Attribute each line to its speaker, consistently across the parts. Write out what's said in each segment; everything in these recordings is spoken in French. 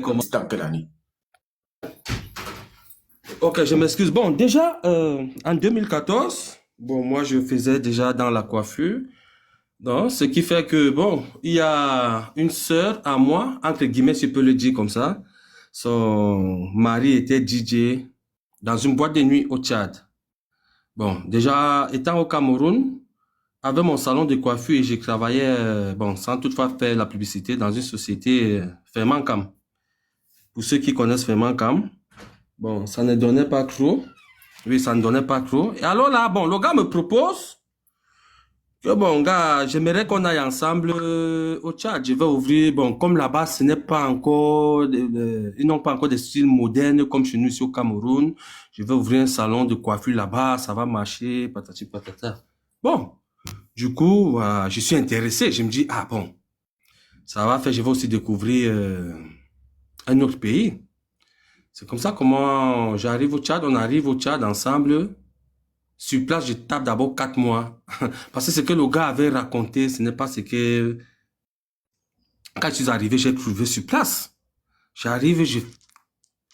Speaker 1: comment c'était en quelle année?
Speaker 2: Ok, je m'excuse. Bon, déjà, en 2014, bon, moi, je faisais déjà dans la coiffure. Donc, ce qui fait que, bon, il y a une sœur à moi, entre guillemets, si je peux le dire comme ça. Son mari était DJ dans une boîte de nuit au Tchad. Bon, déjà, étant au Cameroun, avec mon salon de coiffure, j'ai travaillé, bon, sans toutefois faire la publicité, dans une société, Fermancam. Pour ceux qui connaissent Fermancam, bon, ça ne donnait pas trop. Oui, ça ne donnait pas trop. Et alors là, bon, le gars me propose que, bon, gars, j'aimerais qu'on aille ensemble au Tchad. Je vais ouvrir, bon, comme là-bas, ce n'est pas encore, ils n'ont pas encore des styles modernes comme chez nous ici au Cameroun. Je vais ouvrir un salon de coiffure là-bas, ça va marcher, patati patata. Bon, du coup, je suis intéressé. Je me dis, ah bon, ça va faire, je vais aussi découvrir un autre pays. C'est comme ça comment j'arrive au Tchad, on arrive au Tchad ensemble. Sur place, je tape d'abord 4 mois. Parce que ce que le gars avait raconté, ce n'est pas ce que... Quand je suis arrivé, j'ai trouvé sur place. J'arrive, je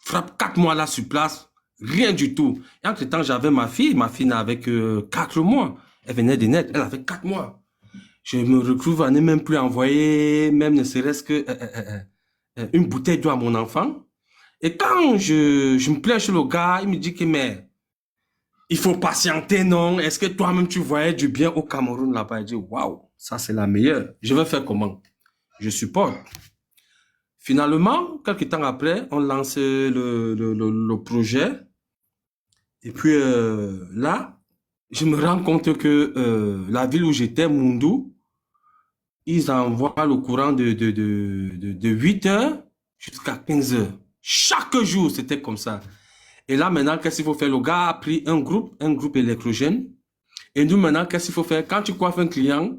Speaker 2: frappe 4 mois là sur place. Rien du tout. Et entre-temps, j'avais ma fille. Ma fille n'avait que 4 mois. Elle venait de naître. Elle avait 4 mois. Je me retrouve à ne même plus envoyer, même ne serait-ce que une bouteille d'eau à mon enfant. Et quand je me plains chez le gars, il me dit que, mais... il faut patienter, non? Est-ce que toi-même, tu voyais du bien au Cameroun là-bas? Il dit, waouh, ça c'est la meilleure. Je vais faire comment? Je supporte. Finalement, quelques temps après, on lance le projet. Et puis là, je me rends compte que la ville où j'étais, Moundou, ils envoient le courant de 8 heures jusqu'à 15 heures. Chaque jour, c'était comme ça. Et là, maintenant, qu'est-ce qu'il faut faire? Le gars a pris un groupe électrogène. Et nous, maintenant, qu'est-ce qu'il faut faire? Quand tu coiffes un client,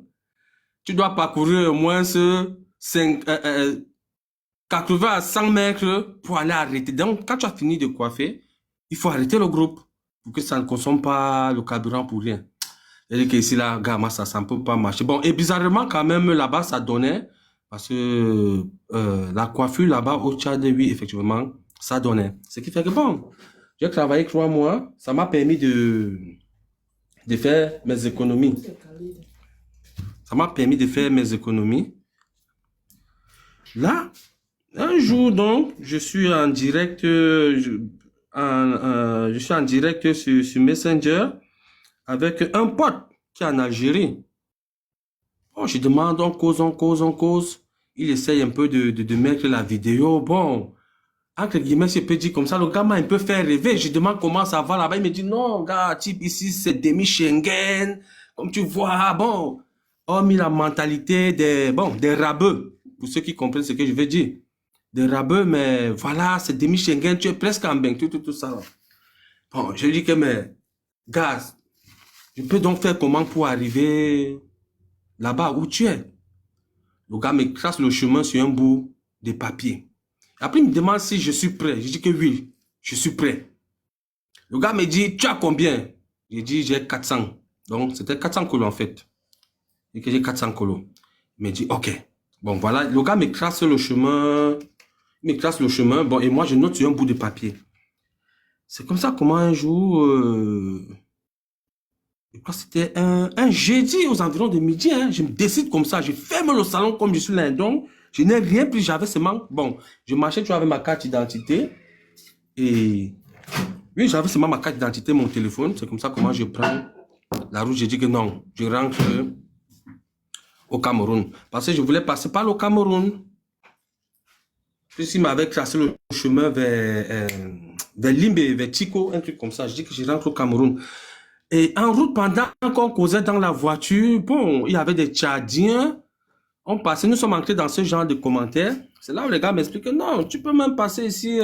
Speaker 2: tu dois parcourir au moins 80 à 100 mètres pour aller arrêter. Donc, quand tu as fini de coiffer, il faut arrêter le groupe pour que ça ne consomme pas le carburant pour rien. C'est-à-dire qu'ici, là, gars, moi, ça ne peut pas marcher. Bon, et bizarrement, quand même, là-bas, ça donnait, parce que la coiffure là-bas au Tchad, oui, effectivement, ça donnait. Ce qui fait que, bon, j'ai travaillé 3 mois, ça m'a permis de faire mes économies. Ça m'a permis de faire mes économies. Là, un jour, donc, je suis en direct, je suis en direct sur Messenger avec un pote qui est en Algérie. Bon, je demande, on cause, on cause, on cause. Il essaye un peu de mettre la vidéo. Bon, entre guillemets, je peux dire comme ça, le gars m'a un peu fait rêver. Je demande comment ça va là-bas. Il me dit, non, gars, type ici, c'est demi-Schengen. Comme tu vois, bon, on a mis la mentalité des rabeux. Pour ceux qui comprennent ce que je veux dire. Des rabeux, mais voilà, c'est demi-Schengen, tu es presque en bain, tout ça. Bon, je dis que, mais, gars, je peux donc faire comment pour arriver là-bas où tu es? Le gars me trace le chemin sur un bout de papier. Après, il me demande si je suis prêt. Je dis que oui, je suis prêt. Le gars me dit, tu as combien? J'ai dit, j'ai 400. Donc, c'était 400 colos en fait. Et que j'ai 400 colos. Il me dit, ok. Bon, voilà. Le gars me trace le chemin. Il me trace le chemin. Bon, et moi, je note sur un bout de papier. C'est comme ça comment un jour, je crois que c'était un jeudi aux environs de midi, hein, je me décide comme ça, je ferme le salon comme je suis là. Donc, je n'ai rien pris, j'avais seulement, bon, je marchais, tu vois, avec ma carte d'identité. Et oui, j'avais seulement ma carte d'identité, mon téléphone. C'est comme ça comment je prends la route. J'ai dit que non, je rentre au Cameroun. Parce que je voulais passer par le Cameroun. Puisqu'il m'avait tracé le chemin vers Limbe, vers Tico, un truc comme ça. Je dis que je rentre au Cameroun. Et en route, pendant qu'on causait dans la voiture, bon, il y avait des Tchadiens. On passait, nous sommes entrés dans ce genre de commentaires. C'est là où les gars m'expliquent, non, tu peux même passer ici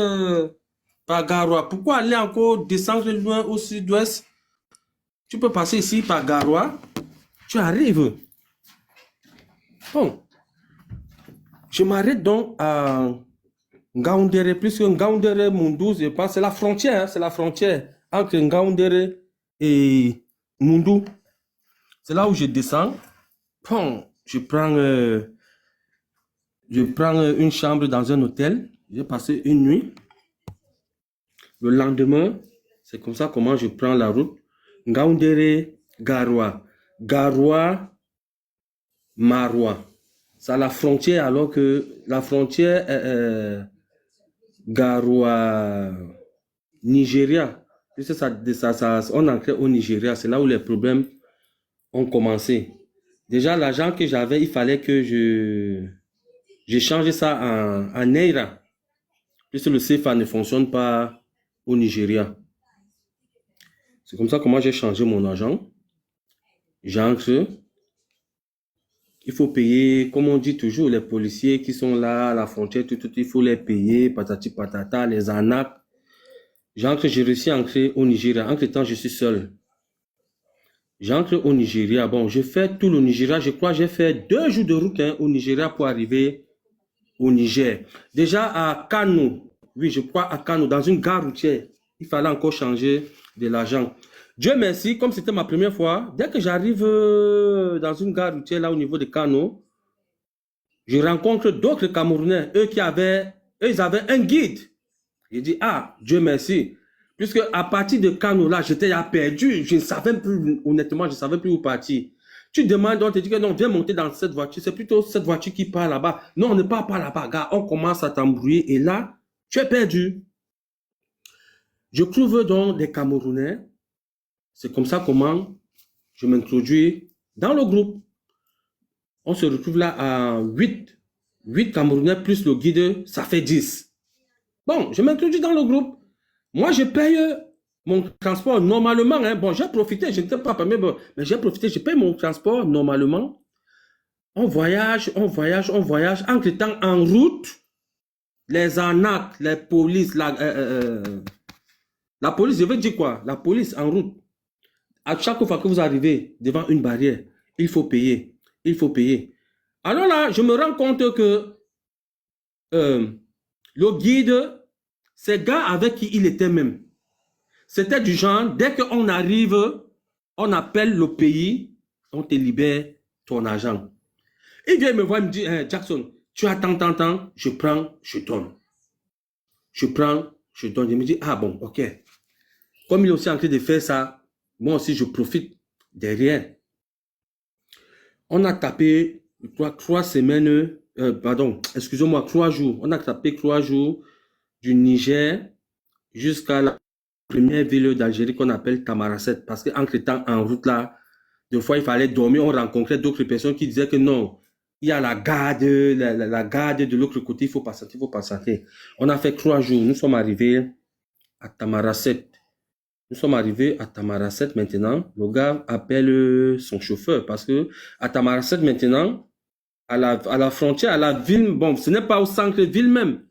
Speaker 2: par Garoua. Pourquoi aller encore descendre loin au sud-ouest? Tu peux passer ici par Garoua. Tu arrives. Bon, je m'arrête donc à Ngaoundéré, plus que Ngaoundéré, Moundou, je pense, c'est la frontière, hein, c'est la frontière entre Ngaoundéré et Moundou. C'est là où je descends. Bon, je prends une chambre dans un hôtel. J'ai passé une nuit. Le lendemain, c'est comme ça comment je prends la route. Ngaoundéré, Garoua. Garoua, Maroua. C'est à la frontière, alors que la frontière Garoua, Nigeria. Puisque on entrait au Nigeria, c'est là où les problèmes ont commencé. Déjà, l'argent que j'avais, il fallait que j'ai changé ça en Naira. Puisque le CFA ne fonctionne pas au Nigeria. C'est comme ça que moi j'ai changé mon argent. J'entre. Il faut payer, comme on dit toujours, les policiers qui sont là à la frontière, tout, il faut les payer, patati patata, les arnaques. J'entre, j'ai réussi à entrer au Nigeria. Entre-temps, je suis seul. J'entre au Nigeria. Bon, je fais tout le Nigeria. Je crois que j'ai fait 2 jours de route au Nigeria pour arriver au Niger. Déjà à Kano, oui, je crois à Kano, dans une gare routière, il fallait encore changer de l'argent. Dieu merci, comme c'était ma première fois, dès que j'arrive dans une gare routière, là au niveau de Kano, je rencontre d'autres Camerounais, eux, ils avaient un guide. J'ai dit, ah, Dieu merci. Puisque à partir de Kano, là, j'étais perdu. Je ne savais plus, honnêtement, je ne savais plus où partir. Tu demandes, on te dit que non, viens monter dans cette voiture. C'est plutôt cette voiture qui part là-bas. Non, on ne part pas là-bas, gars. On commence à t'embrouiller et là, tu es perdu. Je trouve donc des Camerounais. C'est comme ça comment je m'introduis dans le groupe. On se retrouve là à 8 Camerounais plus le guide, ça fait 10. Bon, je m'introduis dans le groupe. Moi, je paye mon transport normalement. Hein. Bon, j'ai profité, je n'étais pas permis, mais j'ai profité, je paye mon transport normalement. On voyage. Entre-temps, en route, les arnaques, les polices, la police, je veux dire quoi? La police en route. À chaque fois que vous arrivez devant une barrière, il faut payer. Il faut payer. Alors là, je me rends compte que le guide, ces gars avec qui il était même, c'était du genre, dès qu'on arrive, on appelle le pays, on te libère ton argent. Il vient me voir, il me dit, hey, Jackson, tu as tant, je prends, je donne. Je prends, je donne. Il me dit, ah bon, ok. Comme il est aussi en train de faire ça, moi aussi je profite derrière. On a tapé 3 semaines, excusez-moi, 3 jours. On a tapé 3 jours du Niger jusqu'à la première ville d'Algérie qu'on appelle Tamaracet. Parce qu'entre-temps, en route là, des fois il fallait dormir, on rencontrait d'autres personnes qui disaient que non, il y a la garde, la garde de l'autre côté, il faut passer. On a fait 3 jours, nous sommes arrivés à Tamaracet. Nous sommes arrivés à Tamaracet maintenant. Le gars appelle son chauffeur parce que à Tamaracet maintenant, à la frontière, à la ville, bon, ce n'est pas au centre-ville même.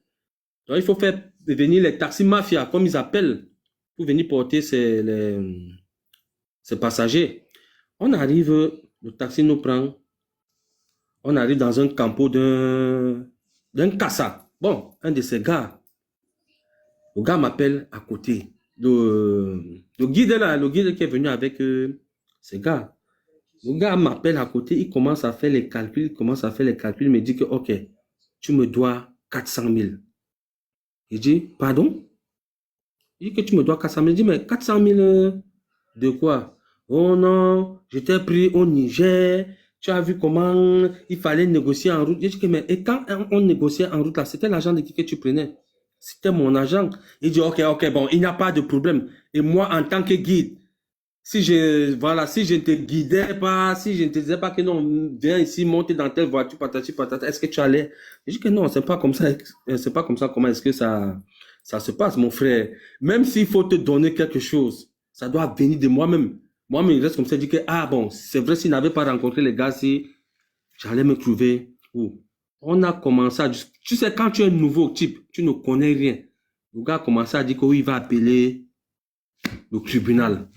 Speaker 2: Donc, il faut faire venir les taxis mafia, comme ils appellent, pour venir porter ces passagers. On arrive, le taxi nous prend, on arrive dans un campo d'un cassa. Bon, un de ces gars, le gars m'appelle à côté. Le guide là, le guide qui est venu avec ces gars. Le gars m'appelle à côté, il commence à faire les calculs, il me dit que, ok, tu me dois 400 000. Il dit, pardon? Il dit que tu me dois 400 000. Il dit, mais 400 000 de quoi? Oh non, je t'ai pris au Niger, tu as vu comment il fallait négocier en route. Il dit que, mais et quand on négociait en route là, c'était l'argent de qui que tu prenais? C'était mon agent. Il dit, ok, bon, il n'y a pas de problème. Et moi, en tant que guide, si je ne te guidais pas, si je ne te disais pas que non, viens ici, monte dans telle voiture, patati, patata, est-ce que tu allais? Je dis que non, c'est pas comme ça, comment est-ce que ça se passe, mon frère. Même s'il faut te donner quelque chose, ça doit venir de moi-même. Moi-même, il reste comme ça, je dis que, ah bon, c'est vrai, s'il n'avait pas rencontré les gars, si j'allais me trouver où? On a commencé à, tu sais, quand tu es un nouveau type, tu ne connais rien. Le gars a commencé à dire que oui, il va appeler le tribunal.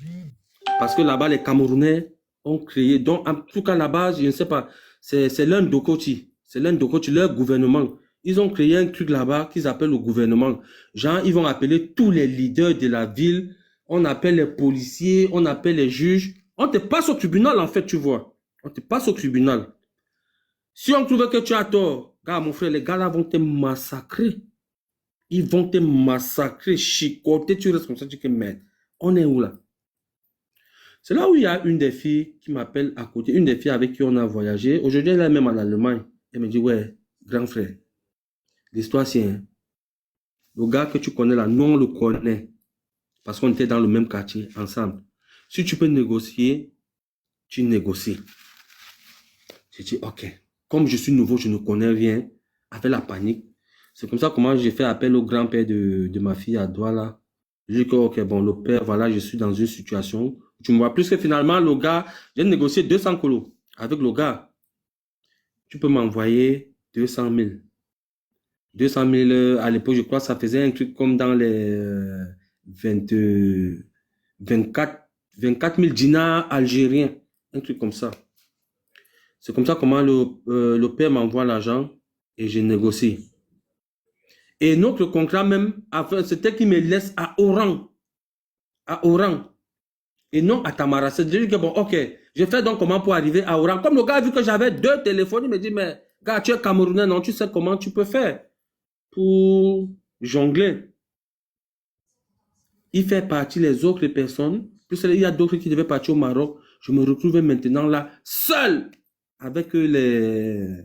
Speaker 2: Parce que là-bas, les Camerounais ont créé, donc en tout cas là-bas, je ne sais pas, c'est l'un d'Okoti, leur gouvernement. Ils ont créé un truc là-bas qu'ils appellent le gouvernement. Genre, ils vont appeler tous les leaders de la ville, on appelle les policiers, on appelle les juges. On te passe au tribunal en fait, tu vois. On te passe au tribunal. Si on trouve que tu as tort, gars, mon frère, les gars là vont te massacrer. Ils vont te massacrer, chicoter, tu restes comme ça, tu dis que merde, on est où là? C'est là où il y a une des filles qui m'appelle à côté, une des filles avec qui on a voyagé. Aujourd'hui, elle est même en Allemagne. Elle me dit, ouais, grand frère, l'histoire c'est, hein, le gars que tu connais là, nous on le connaît. Parce qu'on était dans le même quartier ensemble. Si tu peux négocier, tu négocies. J'ai dit, ok. Comme je suis nouveau, je ne connais rien. Avec la panique. C'est comme ça comment j'ai fait appel au grand-père de ma fille à Douala. J'ai dit que, ok, bon, le père, voilà, je suis dans une situation. Tu me vois plus que finalement, le gars, j'ai négocié 200 colos avec le gars. Tu peux m'envoyer 200 000. 200 000, à l'époque, je crois que ça faisait un truc comme dans les 20, 24 000 dinars algériens. Un truc comme ça. C'est comme ça comment le père m'envoie l'argent et je négocie. Et notre contrat même, c'était qu'il me laisse à Oran. À Oran. Et non à Tamara. C'est-à-dire que bon, ok, je fais donc comment pour arriver à Oran. Comme le gars a vu que j'avais 2 téléphones, il me dit, mais gars, tu es Camerounais, non, tu sais comment tu peux faire pour jongler. Il fait partie les autres personnes. Plus il y a d'autres qui devaient partir au Maroc. Je me retrouvais maintenant là, seul, avec les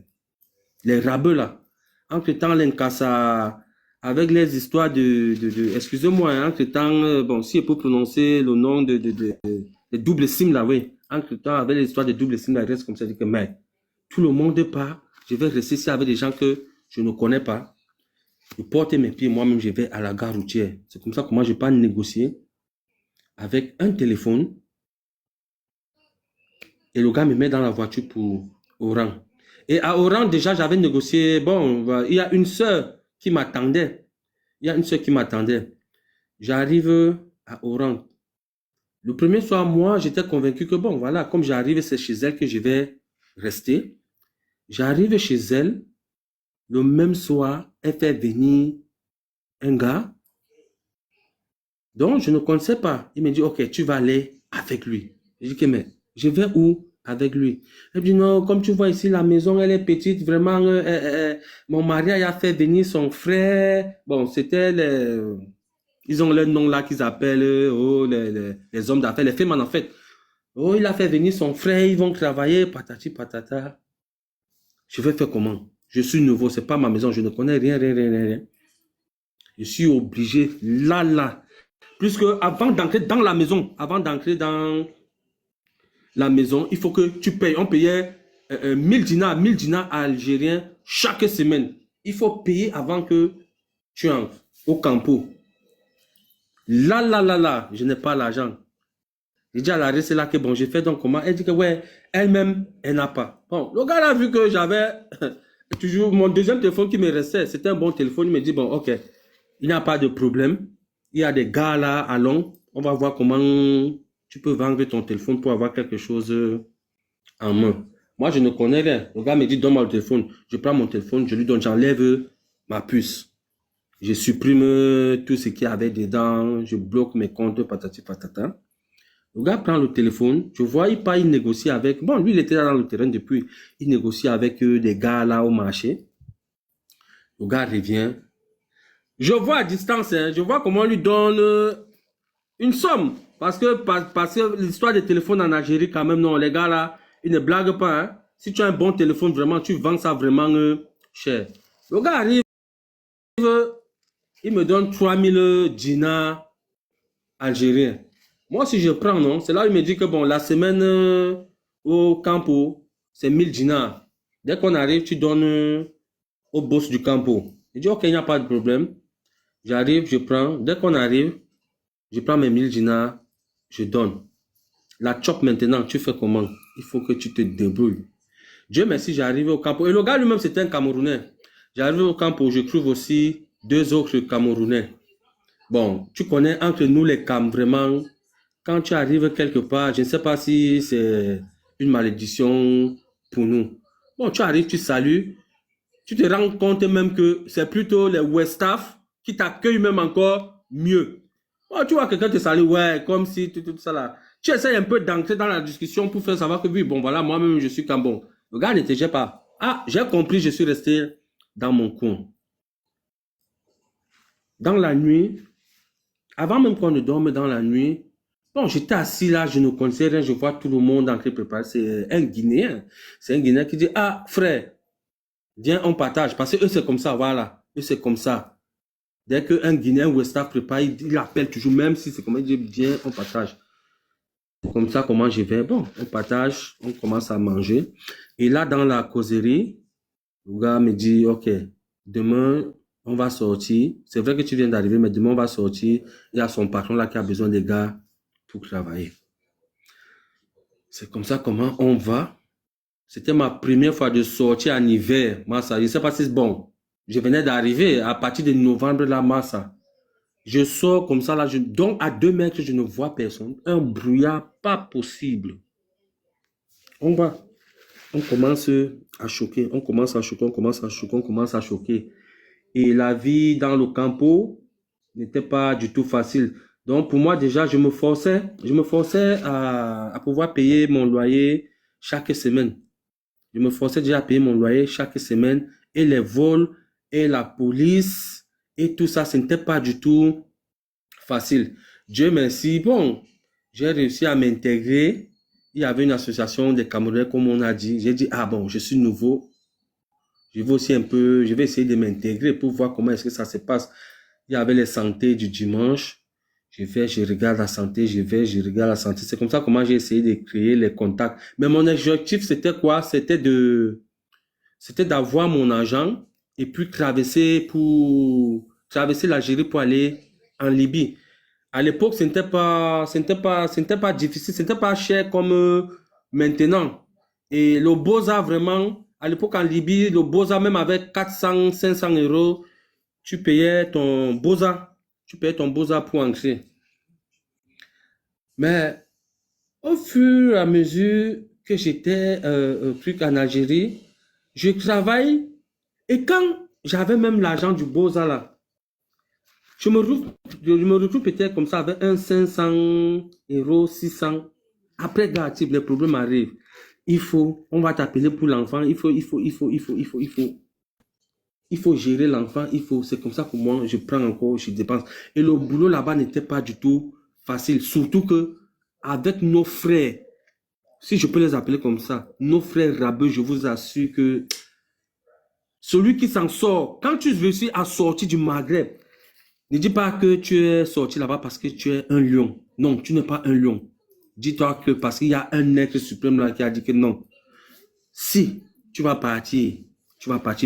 Speaker 2: rabeux là. Entre-temps, l'Inkasa, avec les histoires excusez-moi, hein, entre-temps, bon, si je peux prononcer le nom de double SIM là, oui. Entre-temps, avec l'histoire de double SIM là, il reste comme ça, dit que, mais, tout le monde part, je vais rester ici avec des gens que je ne connais pas. Je porte mes pieds, moi-même, je vais à la gare routière. C'est comme ça que moi, je peux négocier avec un téléphone. Et le gars me met dans la voiture pour Oran. Et à Oran, déjà, j'avais négocié, bon, il y a une sœur qui m'attendait. Il y a une sœur qui m'attendait. J'arrive à Oran. Le premier soir, moi, j'étais convaincu que, bon, voilà, comme j'arrive, c'est chez elle que je vais rester. J'arrive chez elle. Le même soir, elle fait venir un gars dont je ne connaissais pas. Il me dit, ok, tu vas aller avec lui. Je dis, que mais je vais où avec lui? Elle me dit, non, comme tu vois ici, la maison, elle est petite, vraiment, mon mari a fait venir son frère. Bon, c'était ils ont le nom là qu'ils appellent oh, les hommes d'affaires, les femmes en fait. Oh, il a fait venir son frère, ils vont travailler, patati patata. Je vais faire comment? Je suis nouveau, c'est pas ma maison, je ne connais rien, rien, rien, rien. Je suis obligé, là. Puisque avant d'entrer dans la maison, il faut que tu payes. On payait 1000 dinars algériens chaque semaine. Il faut payer avant que tu entres au campo. Là, je n'ai pas l'argent. J'ai dit à la c'est là que bon, j'ai fait donc comment? Elle dit que ouais, elle-même, elle n'a pas. Bon, le gars a vu que j'avais toujours mon deuxième téléphone qui me restait. C'était un bon téléphone. Il me dit bon, ok, il n'y a pas de problème. Il y a des gars là, allons. On va voir comment tu peux vendre ton téléphone pour avoir quelque chose en main. Moi, je ne connais rien. Le gars me dit donne-moi le téléphone. Je prends mon téléphone, je lui donne, j'enlève ma puce. Je supprime tout ce qu'il y avait dedans. Je bloque mes comptes, patati patata. Le gars prend le téléphone. Je vois, il négocie avec... Bon, lui, il était là dans le terrain depuis. Il négocie avec des gars là au marché. Le gars revient. Je vois à distance, hein, je vois comment on lui donne une somme. Parce que l'histoire des téléphones en Algérie, quand même, non, les gars là, ils ne blaguent pas. Hein. Si tu as un bon téléphone, vraiment, tu vends ça vraiment cher. Le gars arrive, il me donne 3000 dinars algériens. Moi, si je prends, non, c'est là où il me dit que bon, la semaine au campo, c'est 1000 dinars. Dès qu'on arrive, tu donnes au boss du campo. Il dit, ok, il n'y a pas de problème. J'arrive, je prends. Dès qu'on arrive, je prends mes 1000 dinars, je donne. La chop maintenant, tu fais comment? Il faut que tu te débrouilles. Dieu merci, j'arrive au campo. Et le gars lui-même, c'était un Camerounais. J'arrive au campo, je trouve aussi 2 autres Camerounais. Bon, tu connais entre nous les Cam, vraiment, quand tu arrives quelque part, je ne sais pas si c'est une malédiction pour nous. Bon, tu arrives, tu salues, tu te rends compte même que c'est plutôt les Westaf qui t'accueillent même encore mieux. Bon, tu vois quelqu'un te salue, ouais, comme si tout ça là. Tu essaies un peu d'entrer dans la discussion pour faire savoir que oui, bon, voilà, moi-même, je suis Cambon. Le gars ne te jette pas. Ah, j'ai compris, je suis resté dans mon coin. dans la nuit, avant même qu'on ne dorme dans la nuit, bon, j'étais assis là, je ne connaissais rien, je vois tout le monde en train de préparer. C'est un Guinéen. C'est un Guinéen qui dit, ah, frère, viens, on partage. Parce que eux, c'est comme ça, voilà. Eux, c'est comme ça. Dès qu'un Guinéen ou West Afrique prépare, il appelle toujours, même si c'est comme il dit, viens, on partage. C'est comme ça, comment je vais. Bon, on partage, on commence à manger. Et là, dans la causerie, le gars me dit, OK, demain, on va sortir. C'est vrai que tu viens d'arriver, mais demain, on va sortir. Il y a son patron là qui a besoin des gars pour travailler. C'est comme ça comment on va. C'était ma première fois de sortir en hiver. Massa, je ne sais pas si c'est bon. Je venais d'arriver à partir de novembre, là, Massa. Je sors comme ça, là, donc à 2 mètres, je ne vois personne. Un brouillard pas possible. On va. On commence à choquer, on commence à choquer, on commence à choquer, on commence à choquer. Et la vie dans le campo n'était pas du tout facile. Donc pour moi déjà, je me forçais à pouvoir payer mon loyer chaque semaine. Je me forçais déjà à payer mon loyer chaque semaine. Et les vols et la police et tout ça, ce n'était pas du tout facile. Dieu merci, bon, j'ai réussi à m'intégrer. Il y avait une association des Camerounais, comme on a dit. J'ai dit, ah bon, je suis nouveau. Je vais aussi un peu, je vais essayer de m'intégrer pour voir comment est-ce que ça se passe. Il y avait les santé du dimanche. Je vais, je regarde la santé, je vais, je regarde la santé. C'est comme ça comment j'ai essayé de créer les contacts. Mais mon objectif, c'était quoi? C'était d'avoir mon argent et puis traverser l'Algérie pour aller en Libye. À l'époque, ce n'était pas difficile, ce n'était pas cher comme maintenant. Et le Boza, vraiment, à l'époque en Libye, le Boza, même avec 400, 500 euros, tu payais ton Boza. Tu payais ton Boza pour entrer. Mais au fur et à mesure que j'étais en Algérie, je travaille. Et quand j'avais même l'argent du Boza là, je me retrouve peut-être comme ça avec un 500 euros, 600. Après, gratuit, les problèmes arrivent. On va t'appeler pour l'enfant. Il faut gérer l'enfant. C'est comme ça que moi, je prends encore, je dépense. Et le boulot là-bas n'était pas du tout facile. Surtout que, avec nos frères, si je peux les appeler comme ça, nos frères rabeux, je vous assure que celui qui s'en sort, quand tu réussis à sortir du Maghreb, ne dis pas que tu es sorti là-bas parce que tu es un lion. Non, tu n'es pas un lion. Dis-toi que parce qu'il y a un être suprême là qui a dit que non. Si tu vas partir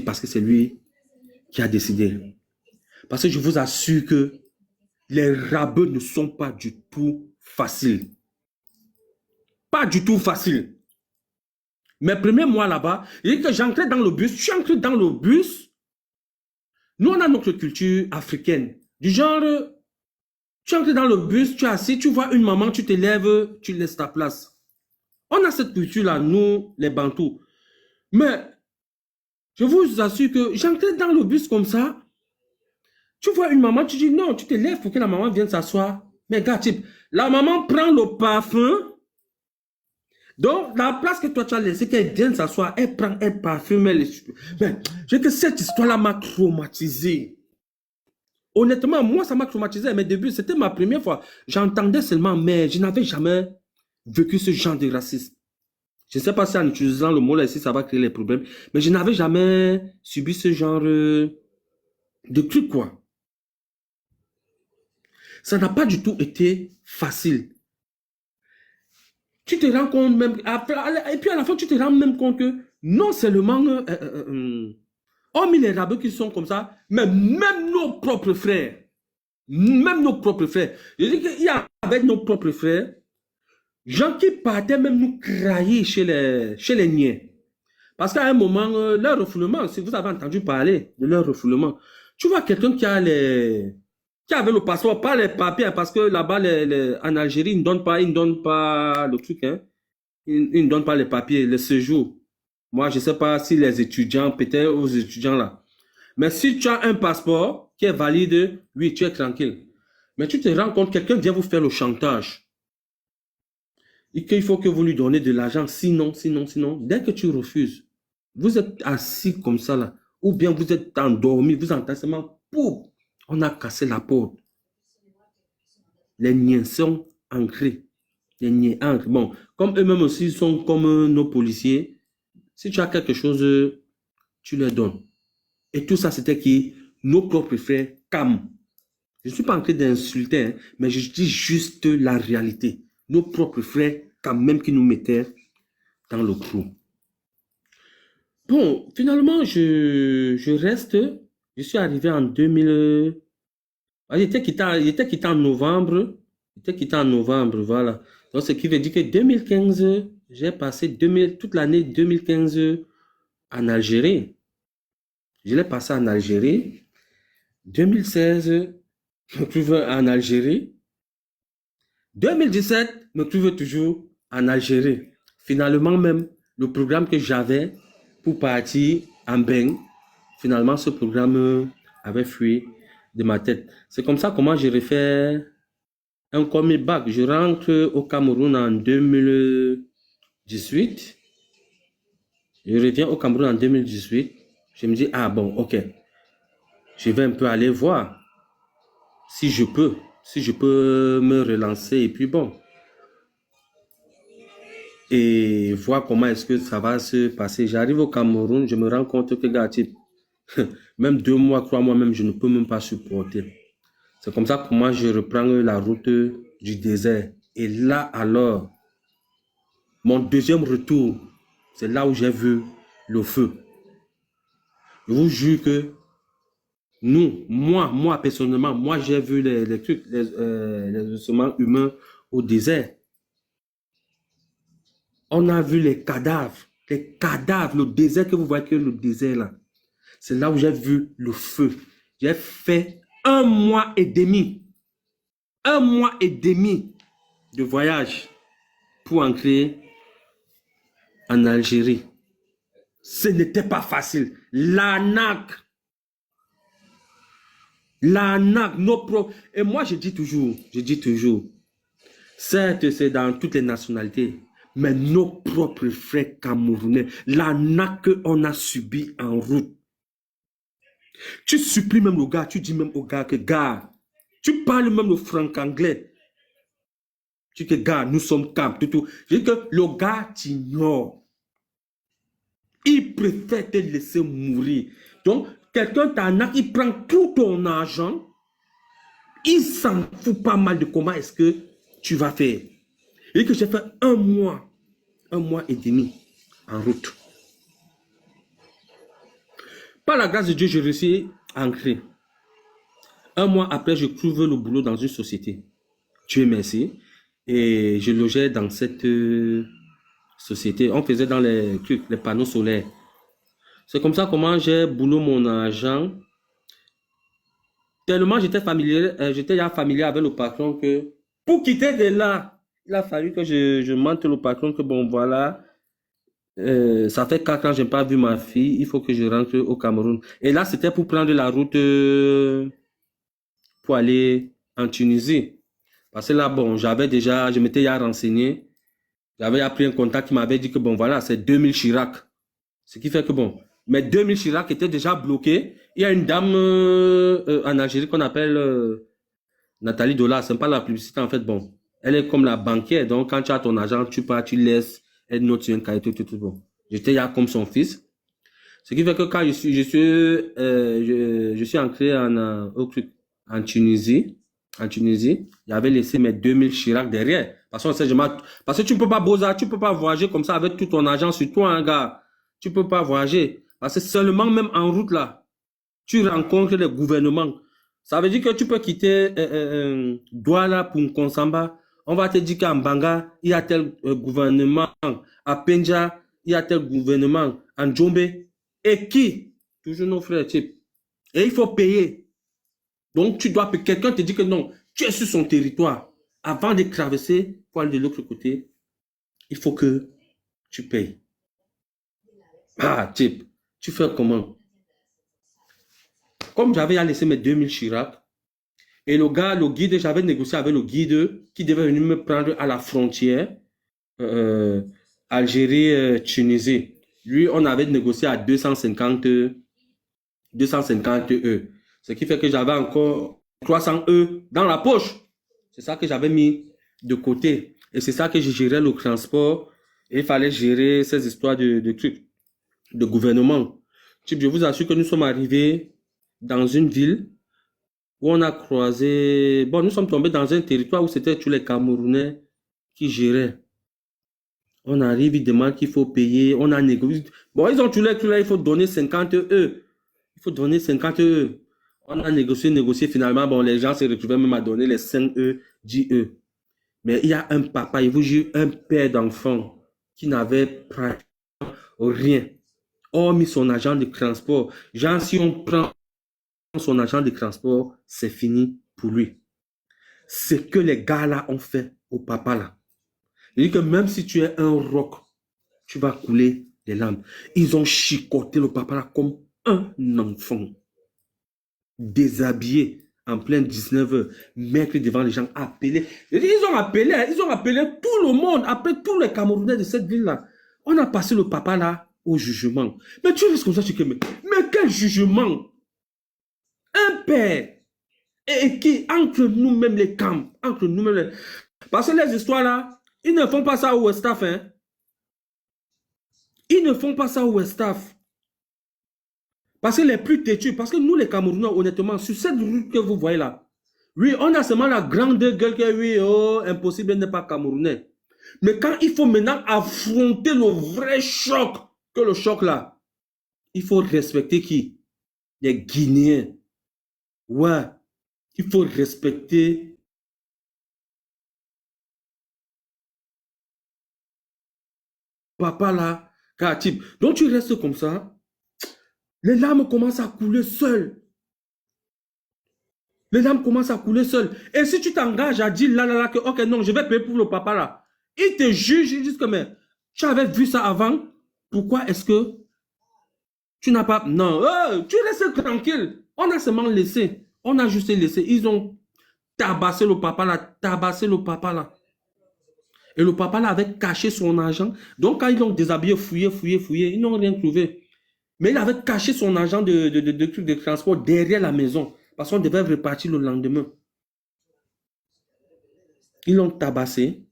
Speaker 2: parce que c'est lui qui a décidé. Parce que je vous assure que les rabeux ne sont pas du tout faciles. Pas du tout faciles. Mes premiers mois là-bas, j'entrais dans le bus. Je suis entré dans le bus. Nous, on a notre culture africaine. Du genre, tu entres dans le bus, tu es assis, tu vois une maman, tu te lèves, tu laisses ta place. On a cette culture-là, nous, les Bantous. Mais, je vous assure que j'entrais dans le bus comme ça. Tu vois une maman, tu dis non, tu te lèves pour que la maman vienne s'asseoir. Mais gars, type, la maman prend le parfum. Donc, la place que toi tu as laissé, qu'elle vienne s'asseoir, elle prend, elle parfume, elle... Mais, que cette histoire-là m'a traumatisé. Honnêtement, moi, ça m'a traumatisé à mes débuts. C'était ma première fois. J'entendais seulement, mais je n'avais jamais vécu ce genre de racisme. Je ne sais pas si en utilisant le mot là ici, ça va créer les problèmes. Mais je n'avais jamais subi ce genre de truc, quoi. Ça n'a pas du tout été facile. Tu te rends compte même... Et puis à la fin, tu te rends même compte que non seulement... hormis les rabbins qui sont comme ça, mais même nos propres frères, je dis qu'il y a avec nos propres frères, gens qui partaient même nous crailler chez les niais. Parce qu'à un moment, leur refoulement, si vous avez entendu parler de leur refoulement, tu vois quelqu'un qui avait le passeport, pas les papiers, parce que là-bas, en Algérie, ils ne donnent pas le truc, hein. Ils ne donnent pas les papiers, le séjour. Moi, je ne sais pas si les étudiants, peut-être aux étudiants là. Mais si tu as un passeport qui est valide, oui, tu es tranquille. Mais tu te rends compte, quelqu'un vient vous faire le chantage. Et qu'il faut que vous lui donnez de l'argent. Sinon, dès que tu refuses, vous êtes assis comme ça là, ou bien vous êtes endormi, vous entendez seulement, pouf, On a cassé la porte. Les niens sont ancrés. Les niens ancrés. Bon, comme eux-mêmes aussi sont comme nos policiers, si tu as quelque chose, tu leur donnes. Et tout ça, c'était qui? Nos propres frères, Cam. Je ne suis pas en train d'insulter, hein, mais je dis juste la réalité. Nos propres frères, quand même, qui nous mettaient dans le trou. Bon, finalement, je reste. Je suis arrivé en 2000. Il était quitté en novembre. Il était quitté en novembre, voilà. Donc, ce qui veut dire que 2015, j'ai passé toute l'année 2015 en Algérie. Je l'ai passé en Algérie. 2016, je me trouve en Algérie. 2017, je me trouve toujours en Algérie. Finalement même, le programme que j'avais pour partir en Beng, finalement, ce programme avait fui de ma tête. C'est comme ça comment j'ai refait un commis bac. Je rentre au Cameroun en 2018. Je reviens au Cameroun en 2018. Je me dis, ah bon, ok. Je vais un peu aller voir si je peux me relancer. Et puis bon, et voir comment est-ce que ça va se passer. J'arrive au Cameroun, je me rends compte que, gars, même 2 mois, 3 mois même, je ne peux même pas supporter. C'est comme ça que moi, je reprends la route du désert. Et là, alors, mon deuxième retour, c'est là où j'ai vu le feu. Je vous jure que moi personnellement, moi, j'ai vu les trucs, les ossements humains au désert. On a vu les cadavres, le désert que vous voyez que le désert là. C'est là où j'ai vu le feu. J'ai fait 1 mois et demi. 1 mois et demi de voyage pour entrer en Algérie. Ce n'était pas facile. L'arnaque. L'arnaque. Et moi, je dis toujours, certes, c'est dans toutes les nationalités, mais nos propres frères camerounais, l'arnaque qu'on a subi en route. Tu supplies même le gars, tu dis même au gars que, gars, tu parles même le franc-anglais. Tu dis que, gars, nous sommes calmes, tout. Je dis que le gars t'ignore. Il préfère te laisser mourir. Donc, quelqu'un t'arnaque, il prend tout ton argent, il s'en fout pas mal de comment est-ce que tu vas faire. Et que j'ai fait 1 mois et demi en route. Par la grâce de Dieu, je réussis à ancrer. 1 mois après, je trouve le boulot dans une société. Dieu merci. Et je logeais dans cette société. On faisait dans les panneaux solaires. C'est comme ça comment j'ai boulot mon argent. Tellement j'étais déjà familier avec le patron que pour quitter de là, il a fallu que je mente le patron que bon voilà, ça fait 4 ans que je n'ai pas vu ma fille, il faut que je rentre au Cameroun. Et là, c'était pour prendre la route pour aller en Tunisie. Parce que là, bon, je m'étais déjà renseigné. J'avais appris un contact qui m'avait dit que bon, voilà, c'est 2000 Chirac. Ce qui fait que bon, mais 2000 Chirac étaient déjà bloqués. Il y a une dame en Algérie qu'on appelle Nathalie Dola. C'est pas la publicité en fait, bon. Elle est comme la banquière. Donc, quand tu as ton argent, tu pars, tu laisses, elle note sur un cahier, tout. Bon. J'étais là comme son fils. Ce qui fait que quand je suis entré en Tunisie, j'avais laissé mes 2000 Chirac derrière. Parce que tu ne peux pas tu peux pas voyager comme ça avec tout ton argent sur toi, hein, gars. Tu peux pas voyager. Parce que seulement même en route là, tu rencontres les gouvernements. Ça veut dire que tu peux quitter Douala pour Konsamba. On va te dire qu'en Banga, il y a tel gouvernement. À Penja, il y a tel gouvernement. En Djombe. Et qui? Toujours nos frères, type. Et il faut payer. Donc, quelqu'un te dit que non, tu es sur son territoire. Avant de traverser pour aller de l'autre côté, il faut que tu payes. Ah, type, tu fais comment? Comme j'avais laissé mes 2000 Chirac, et le guide, j'avais négocié avec le guide qui devait venir me prendre à la frontière Algérie-Tunisie. Lui, on avait négocié à 250 €. Ce qui fait que j'avais encore 300 E dans la poche. C'est ça que j'avais mis de côté. Et c'est ça que je gérais le transport. Et il fallait gérer ces histoires de trucs, de gouvernement. Je vous assure que nous sommes arrivés dans une ville où on a croisé... Bon, nous sommes tombés dans un territoire où c'était tous les Camerounais qui géraient. On arrive, ils demandent qu'il faut payer, on a négocié. Bon, ils ont tous les il faut donner 50 E. Il faut donner 50 E. On a négocié, finalement, bon, les gens se retrouvaient même à donner les 5 E, 10 E. Mais il y a un papa, il vous jure, un père d'enfant qui n'avait pratiquement rien, hormis son agent de transport. Genre, si on prend son agent de transport, c'est fini pour lui. Ce que les gars là ont fait au papa là. Il dit que même si tu es un roc, tu vas couler des larmes. Ils ont chicoté le papa là comme un enfant. Déshabillé en plein 19h, mettre devant les gens, appelés. Ils ont appelé tout le monde, appelé tous les Camerounais de cette ville-là. On a passé le papa là au jugement. Mais tu restes comme ça, tu dis, mais quel jugement? Un père. Et qui, entre nous-mêmes les camps, entre nous-mêmes les... Parce que les histoires là, ils ne font pas ça au Westaf, hein. Ils ne font pas ça au Westaf. Parce que les plus têtus, parce que nous les Camerounais, honnêtement, sur cette route que vous voyez là, oui, on a seulement la grande gueule que oui, oh, impossible n'est pas Camerounais. Mais quand il faut maintenant affronter le vrai choc, que le choc là, il faut respecter qui? Les Guinéens. Ouais, il faut respecter papa là, Katib. Donc tu restes comme ça, les larmes commencent à couler seules. Les larmes commencent à couler seules. Et si tu t'engages à dire là, que ok, non, je vais payer pour le papa là, ils te jugent, ils disent que mais tu avais vu ça avant, pourquoi est-ce que tu n'as pas... Non, tu restes tranquille. On a seulement laissé. On a juste laissé. Ils ont tabassé le papa là, Et le papa là avait caché son argent. Donc quand ils l'ont déshabillé, fouillé, ils n'ont rien trouvé. Mais il avait caché son argent de transport derrière la maison. Parce qu'on devait repartir le lendemain. Ils l'ont tabassé,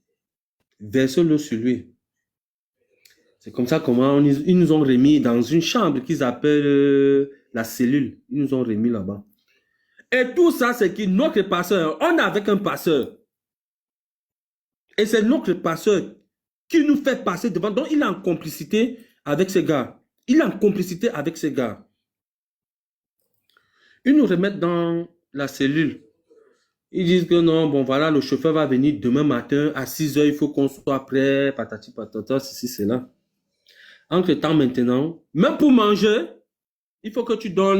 Speaker 2: versé-le sur lui. C'est comme ça comment ils nous ont remis dans une chambre qu'ils appellent la cellule. Ils nous ont remis là-bas. Et tout ça, c'est que notre pasteur, on est avec un pasteur. Et c'est notre pasteur qui nous fait passer devant. Donc, il est en complicité avec ces gars. Ils nous remettent dans la cellule. Ils disent que non, bon voilà, le chauffeur va venir demain matin à 6h, il faut qu'on soit prêt, patati patata, ceci, cela. Entre-temps, maintenant, même pour manger, il faut que tu dois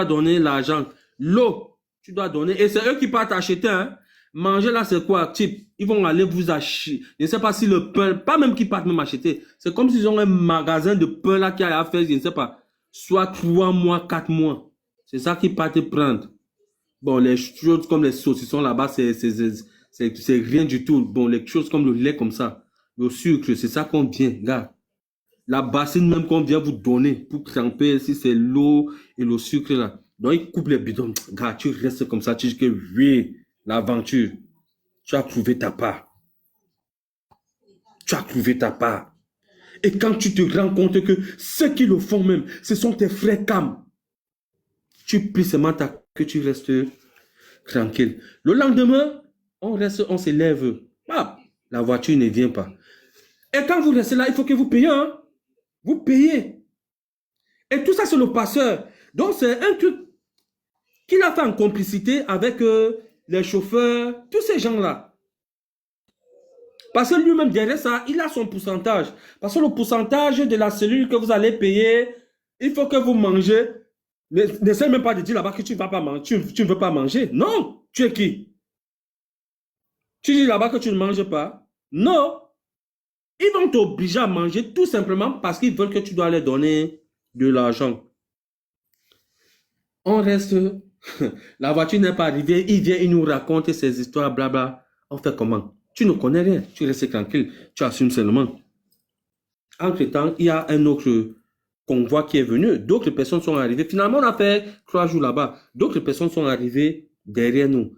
Speaker 2: donner l'argent. L'eau, tu dois donner. Et c'est eux qui partent acheter. Hein. Manger là, c'est quoi? Type, ils vont aller vous acheter. Je ne sais pas si le pain, pas même qu'ils partent même acheter. C'est comme s'ils ont un magasin de pain là qui a à faire, je ne sais pas, soit 3 mois, 4 mois. C'est ça qu'ils partent prendre. Bon, les choses comme les saucissons là-bas, c'est rien du tout. Bon, les choses comme le lait comme ça, le sucre, c'est ça qu'on vient, gars. La bassine même qu'on vient vous donner pour tremper, si c'est l'eau et le sucre là. Donc, ils coupent les bidons. Gars, tu restes comme ça, tu dis que oui, l'aventure, tu as prouvé ta part. Et quand tu te rends compte que ceux qui le font même, ce sont tes frères Cam, tu pries seulement que tu restes tranquille. Le lendemain, on se lève. Ah, la voiture ne vient pas. Et quand vous restez là, il faut que vous payez. Hein? Vous payez. Et tout ça, c'est le passeur. Donc, c'est un truc qu'il a fait en complicité avec les chauffeurs, tous ces gens-là. Parce que lui-même, derrière ça, il a son pourcentage. Parce que le pourcentage de la cellule que vous allez payer, il faut que vous mangez. N'essaie même pas de dire là-bas que tu ne vas pas manger. Tu ne veux pas manger. Non. Tu es qui? Tu dis là-bas que tu ne manges pas? Non. Ils vont t'obliger à manger tout simplement parce qu'ils veulent que tu dois leur donner de l'argent. On reste. La voiture n'est pas arrivée. Il vient, il nous raconte ces histoires, blabla. On fait comment? Tu ne connais rien. Tu restes tranquille. Tu assumes seulement. Entre-temps, il y a un autre convoi qui est venu. D'autres personnes sont arrivées. Finalement, on a fait 3 jours là-bas. D'autres personnes sont arrivées derrière nous.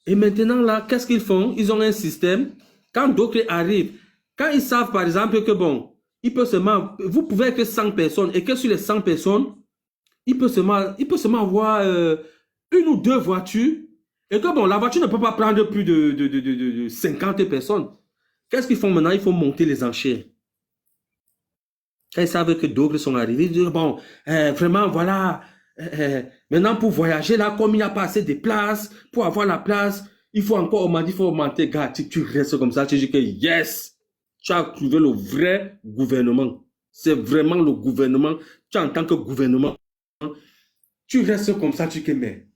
Speaker 2: Et maintenant, là, qu'est-ce qu'ils font? Ils ont un système. Quand d'autres arrivent, quand ils savent, par exemple, que bon, vous pouvez être 100 personnes et que sur les 100 personnes, il peut seulement avoir une ou deux voitures et que bon, la voiture ne peut pas prendre plus de 50 personnes. Qu'est-ce qu'ils font maintenant? Il faut monter les enchères. Quand ils savent que d'autres sont arrivés, ils disent, bon, vraiment, voilà, maintenant pour voyager, là, comme il n'y a pas assez de place, pour avoir la place, il faut encore augmenter, gars, tu restes comme ça, tu dis que yes, tu as trouvé le vrai gouvernement. C'est vraiment le gouvernement. Tu en tant que gouvernement, tu restes comme ça, tu dis que mais,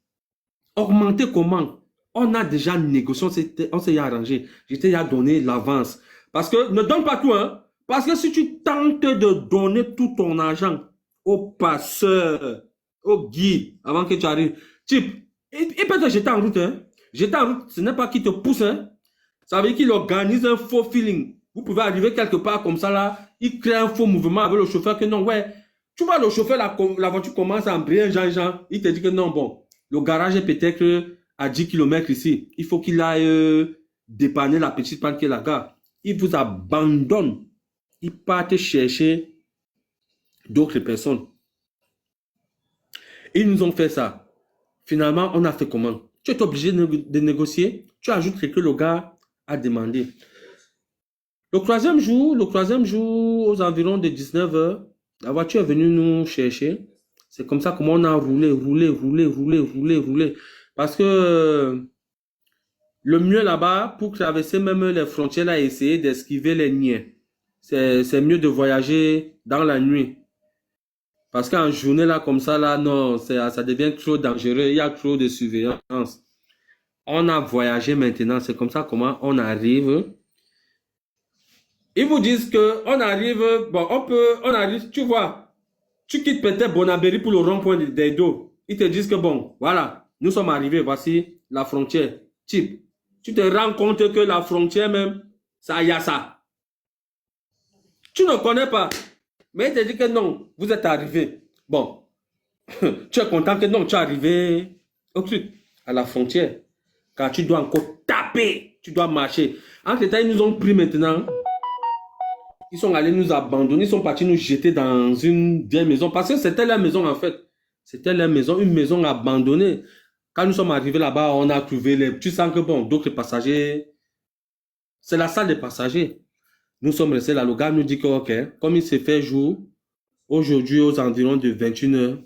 Speaker 2: augmenter comment? On a déjà négocié, on s'est arrangé. Je t'ai donné l'avance. Parce que, ne donne pas tout, hein. Parce que si tu tentes de donner tout ton argent au passeur, au guide, avant que tu arrives, type, il peut te jeter en route, hein. Jeter en route, ce n'est pas qu'il te pousse, hein. Ça veut dire qu'il organise un faux feeling. Vous pouvez arriver quelque part comme ça, là, il crée un faux mouvement avec le chauffeur que non, ouais. Tu vois, le chauffeur, la voiture commence à embrayer, genre, il te dit que non, bon, le garage est peut-être à 10 km ici. Il faut qu'il aille dépanner la petite panne qui est là-bas. Il vous abandonne. Il part te chercher d'autres personnes. Ils nous ont fait ça. Finalement, on a fait comment? Tu es obligé de négocier. Tu ajoutes ce que le gars a demandé. Le troisième jour, aux environs de 19 h, la voiture est venue nous chercher. C'est comme ça comment on a roulé. Parce que le mieux là-bas, pour traverser même les frontières, là, essayer d'esquiver les niais. C'est mieux de voyager dans la nuit. Parce qu'en journée, là, comme ça, là, non, ça devient trop dangereux. Il y a trop de surveillance. On a voyagé maintenant. C'est comme ça comment on arrive. Ils vous disent que on arrive, bon, on arrive, tu vois, tu quittes peut-être Bonabéry pour le rond-point d'Edo. Ils te disent que bon, voilà, nous sommes arrivés, voici la frontière. Type, tu te rends compte que la frontière même, ça y a ça. Tu ne connais pas, mais il te dit que non, vous êtes arrivé. Bon, tu es content que non, tu es arrivé au truc, à la frontière. Car tu dois encore taper, tu dois marcher. Entre temps, ils nous ont pris maintenant. Ils sont allés nous abandonner, ils sont partis nous jeter dans une vieille maison. Parce que c'était leur maison en fait. C'était leur maison, une maison abandonnée. Quand nous sommes arrivés là-bas, on a trouvé les... Tu sens que bon, d'autres passagers... C'est la salle des passagers. Nous sommes restés là. Le gars nous dit que ok, comme il s'est fait jour, aujourd'hui aux environs de 21 h,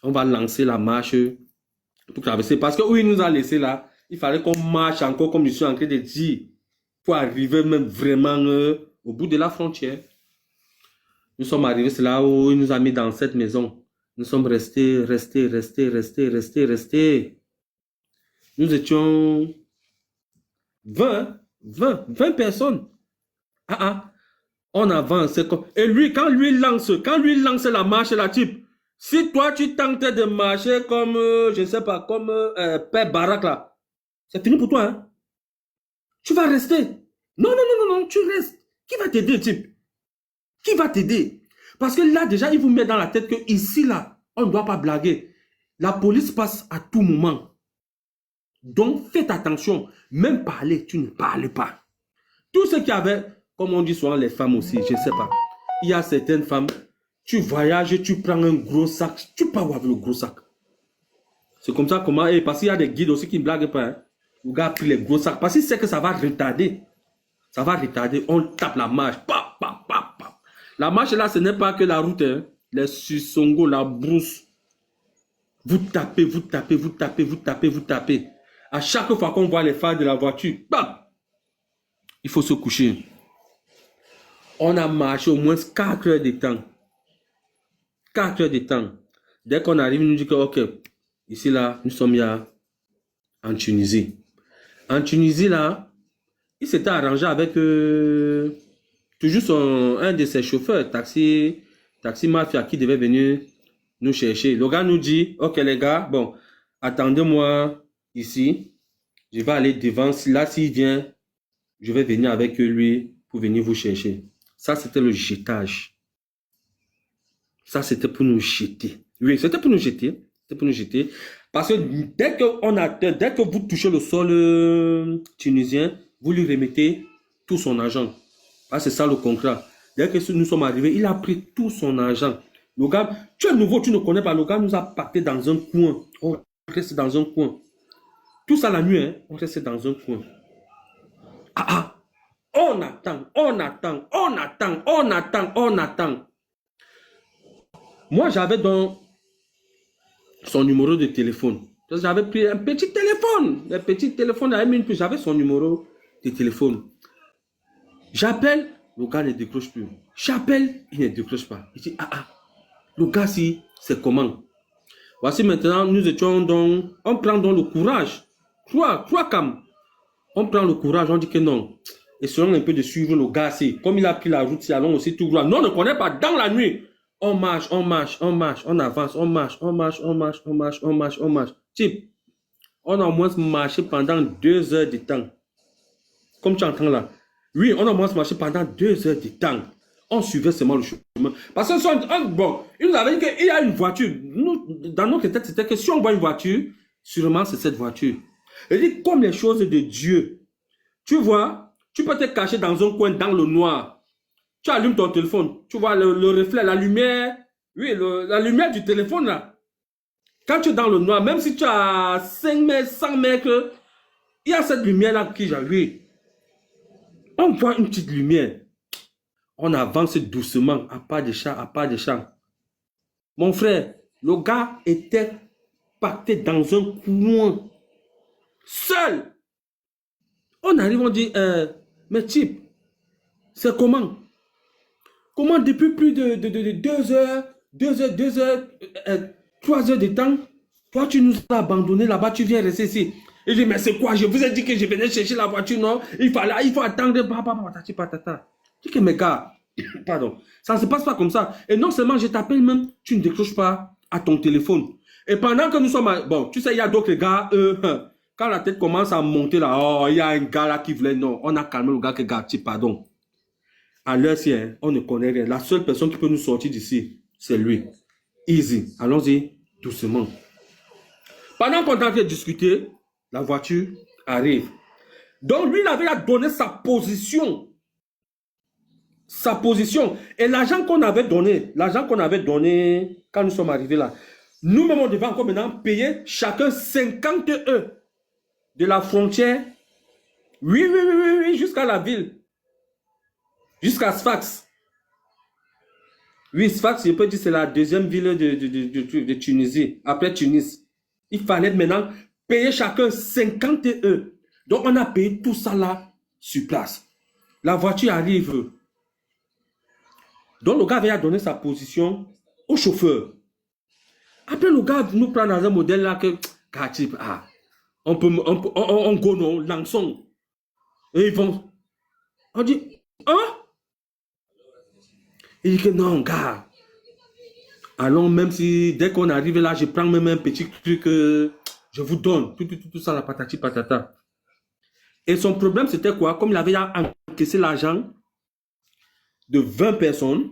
Speaker 2: on va lancer la marche pour traverser. Parce que où il nous a laissé là, il fallait qu'on marche encore comme je suis en train de dire, pour arriver même vraiment... au bout de la frontière. Nous sommes arrivés, c'est là où il nous a mis dans cette maison. Nous sommes restés. Nous étions 20 personnes. On avance. Et lui, quand lui lance la marche, la type, si toi tu tentes de marcher comme, je ne sais pas, comme Père Barak là, c'est fini pour toi. Hein? Tu vas rester. Non, tu restes. Qui va t'aider, type? Qui va t'aider? Parce que là, déjà, il vous met dans la tête que ici, là, on ne doit pas blaguer. La police passe à tout moment. Donc, faites attention. Même parler, tu ne parles pas. Tout ce qu'il y avait, comme on dit souvent, les femmes aussi, je ne sais pas. Il y a certaines femmes, tu voyages, tu prends un gros sac, tu pars avec le gros sac. C'est comme ça comment, et parce qu'il y a des guides aussi qui ne blaguent pas. Hein. Le gars a pris les gros sacs, parce qu'il sait que ça va retarder. Ça va retarder, on tape la marche. La marche là, ce n'est pas que la route, hein. Les Sussongo, la brousse. Vous tapez. À chaque fois qu'on voit les phares de la voiture, bam, il faut se coucher. On a marché au moins 4 heures de temps. 4 heures de temps. Dès qu'on arrive, il nous dit que, ok, ici là, nous sommes là en Tunisie. En Tunisie là, il s'était arrangé avec toujours un de ses chauffeurs, taxi mafia, qui devait venir nous chercher. Le gars nous dit, ok les gars, bon, attendez-moi ici. Je vais aller devant. Là, s'il vient, je vais venir avec lui pour venir vous chercher. Ça, c'était le jetage. Ça, c'était pour nous jeter. Oui, c'était pour nous jeter. C'était pour nous jeter. Parce que dès que vous touchez le sol tunisien, vous lui remettez tout son argent. Ah, c'est ça le contrat. Dès que nous sommes arrivés, il a pris tout son argent. Le gars, tu es nouveau, tu ne connais pas. Le gars nous a pacté dans un coin. On reste dans un coin. Tout ça la nuit, hein, on reste dans un coin. Ah ah! On attend, on attend, on attend, on attend, on attend. Moi, j'avais dans son numéro de téléphone. J'avais pris un petit téléphone, j'avais son numéro de téléphone. J'appelle, le gars ne décroche plus. J'appelle, il ne décroche pas. Il dit, ah ah, le gars, si, c'est comment? Voici maintenant, nous étions donc, on prend donc le courage. Trois cam. On prend le courage, on dit que non. Essayons un peu de suivre le gars, si. Comme il a pris la route, si allons aussi tout droit. Non, on ne connaît pas dans la nuit. On marche, on marche, on marche, on avance, on marche, on marche, on marche, on marche, on marche, on marche. Type, on a au moins marché pendant 2 heures de temps. Comme tu entends là. Oui, on a au moins marché pendant 2 heures de temps. On suivait seulement le chemin. Parce que, bon, il nous avait dit qu'il y a une voiture. Nous, dans notre tête, c'était que si on voit une voiture, sûrement c'est cette voiture. Il dit, comme les choses de Dieu. Tu vois, tu peux te cacher dans un coin, dans le noir. Tu allumes ton téléphone, tu vois le reflet, la lumière, oui, la lumière du téléphone là. Quand tu es dans le noir, même si tu as 5 mètres, 100 mètres, il y a cette lumière là qui j'avais. On voit une petite lumière. On avance doucement, à pas de chat, à pas de chat. Mon frère, le gars était pacté dans un coin, seul. On arrive, on dit, mais type, c'est comment? Comment depuis plus de 2 heures, 3 heures de temps, toi tu nous as abandonné là-bas, tu viens rester ici. Il dit, mais c'est quoi? Je vous ai dit que je venais chercher la voiture, non? Il faut attendre. Je dis que mes gars, pardon, ça ne se passe pas comme ça. Et non seulement je t'appelle même, tu ne décroches pas à ton téléphone. Et pendant que nous sommes, bon, tu sais, il y a d'autres gars, quand la tête commence à monter là, oh, il y a un gars là qui voulait, non, on a calmé le gars que gars, pardon. À l'heure ci, on ne connaît rien. La seule personne qui peut nous sortir d'ici, c'est lui. Easy. Allons-y doucement. Pendant qu'on est en train de discuter, la voiture arrive. Donc lui, il avait donné sa position. Sa position. Et l'argent qu'on avait donné, quand nous sommes arrivés là, nous-mêmes, on devait encore maintenant payer chacun 50 € de la frontière. Oui, jusqu'à la ville. Jusqu'à Sfax. Oui, Sfax, je peux dire, c'est la deuxième ville de Tunisie, après Tunis. Il fallait maintenant payer chacun 50 €. Donc, on a payé tout ça là, sur place. La voiture arrive. Donc, le gars avait donné sa position au chauffeur. Après, le gars nous prend dans un modèle là que, on go, non, lançons. Et ils vont. On dit, hein? Il dit que non, gars. Allons, même si dès qu'on arrive là, je prends même un petit truc, je vous donne. Tout ça, la patati patata. Et son problème, c'était quoi? Comme il avait encaissé l'argent de 20 personnes,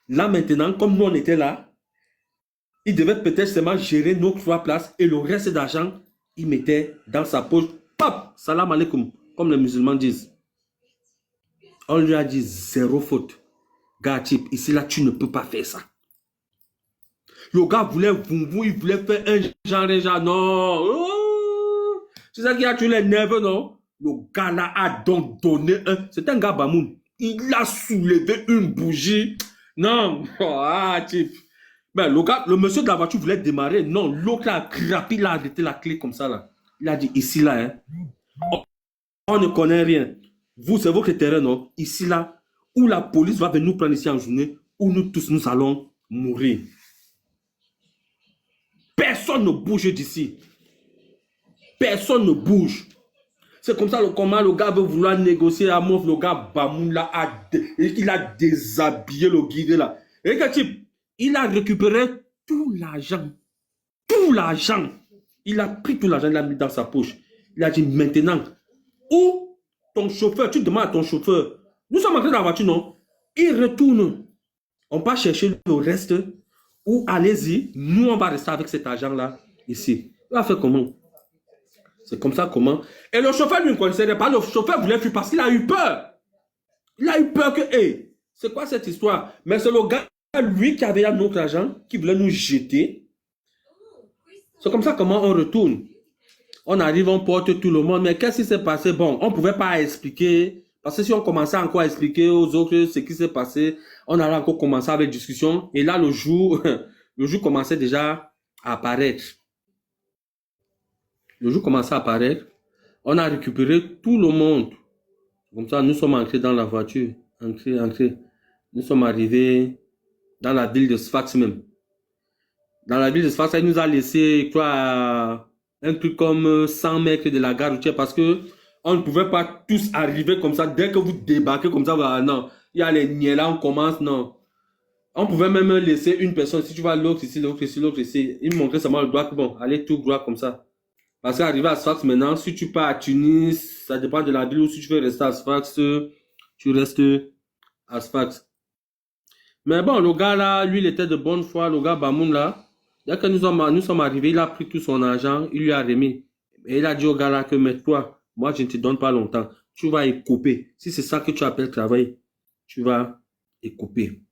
Speaker 2: là maintenant, comme nous on était là, il devait peut-être seulement gérer nos 3 places et le reste d'argent, il mettait dans sa poche. Pop! Salam alaikum, comme les musulmans disent. On lui a dit zéro faute. Gars, type, ici là, tu ne peux pas faire ça. Le gars voulait il voulait faire un genre, non. Oh, c'est ça qui a tué les nerfs, non? Le gars là a donc donné un. C'est un gars Bamoun. Il a soulevé une bougie. Non. Type. Ben, le monsieur de la voiture voulait démarrer. Non, l'autre a crapé, il a arrêté la clé comme ça là. Il a dit, ici là, hein, on ne connaît rien. Vous, c'est votre terrain, non? Ici là, où la police va venir nous prendre ici en journée, où nous tous, nous allons mourir. Personne ne bouge d'ici. Personne ne bouge. C'est comme ça comment le gars veut vouloir négocier à Mouf. Le gars Bamoun là, il a déshabillé le guide là. Et quel type? Il a récupéré tout l'argent. Tout l'argent. Il a pris tout l'argent, il l'a mis dans sa poche. Il a dit maintenant, où ton chauffeur, tu demandes à ton chauffeur, nous sommes entrés dans la voiture, non? Il retourne. On part chercher le reste ou allez-y, nous, on va rester avec cet argent-là ici. Il va faire comment? C'est comme ça comment? Et le chauffeur, lui, ne connaissait pas. Le chauffeur voulait fuir parce qu'il a eu peur. Il a eu peur que, hey, c'est quoi cette histoire? Mais c'est le gars, lui, qui avait notre argent, qui voulait nous jeter. C'est comme ça comment on retourne. On arrive, on porte tout le monde. Mais qu'est-ce qui s'est passé? Bon, on ne pouvait pas expliquer. Parce que si on commençait encore à expliquer aux autres ce qui s'est passé, on allait encore commencer avec discussion. Et là, le jour commençait déjà à apparaître. Le jour commençait à apparaître. On a récupéré tout le monde. Comme ça, nous sommes entrés dans la voiture. Entrés. Nous sommes arrivés dans la ville de Sfax même. Dans la ville de Sfax, il nous a laissé, quoi, un truc comme 100 mètres de la gare routière parce que on ne pouvait pas tous arriver comme ça. Dès que vous débarquez comme ça, bah, non, il y a les niais là, on commence, non. On pouvait même laisser une personne. Si tu vois l'autre ici, l'autre ici, l'autre ici, il me montrait seulement le doigt que bon, allez tout droit comme ça. Parce qu'arriver à Sfax maintenant, si tu pars à Tunis, ça dépend de la ville ou si tu veux rester à Sfax, tu restes à Sfax. Mais bon, le gars là, lui, il était de bonne foi, le gars Bamoun là. Dès que nous sommes arrivés, il a pris tout son argent, il lui a remis. Et il a dit au gars là que, mais toi, moi, je ne te donne pas longtemps. Tu vas écouper. Si c'est ça que tu appelles travail, tu vas écouper.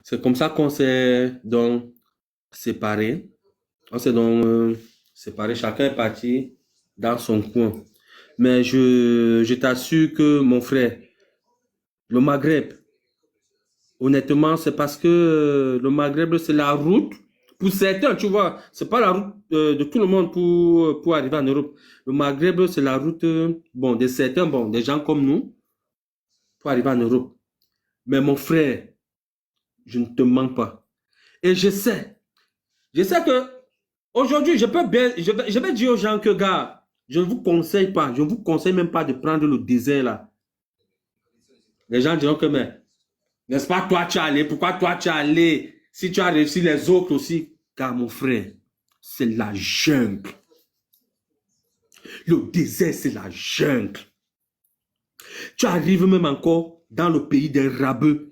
Speaker 2: C'est comme ça qu'on s'est donc séparés. On s'est donc séparés. Chacun est parti dans son coin. Mais je t'assure que, mon frère, le Maghreb, honnêtement, c'est parce que le Maghreb, c'est la route. Pour certains, tu vois, c'est pas la route de tout le monde pour arriver en Europe. Le Maghreb, c'est la route, bon, de certains, bon, des gens comme nous, pour arriver en Europe. Mais mon frère, je ne te mens pas. Et je sais que aujourd'hui, je vais dire aux gens que, gars, je ne vous conseille pas, je ne vous conseille même pas de prendre le désert là. Les gens diront que, mais, n'est-ce pas, toi tu es allé, pourquoi toi tu es allé? Si tu as réussi, les autres aussi. Car mon frère, c'est la jungle. Le désert, c'est la jungle. Tu arrives même encore dans le pays des rabeux.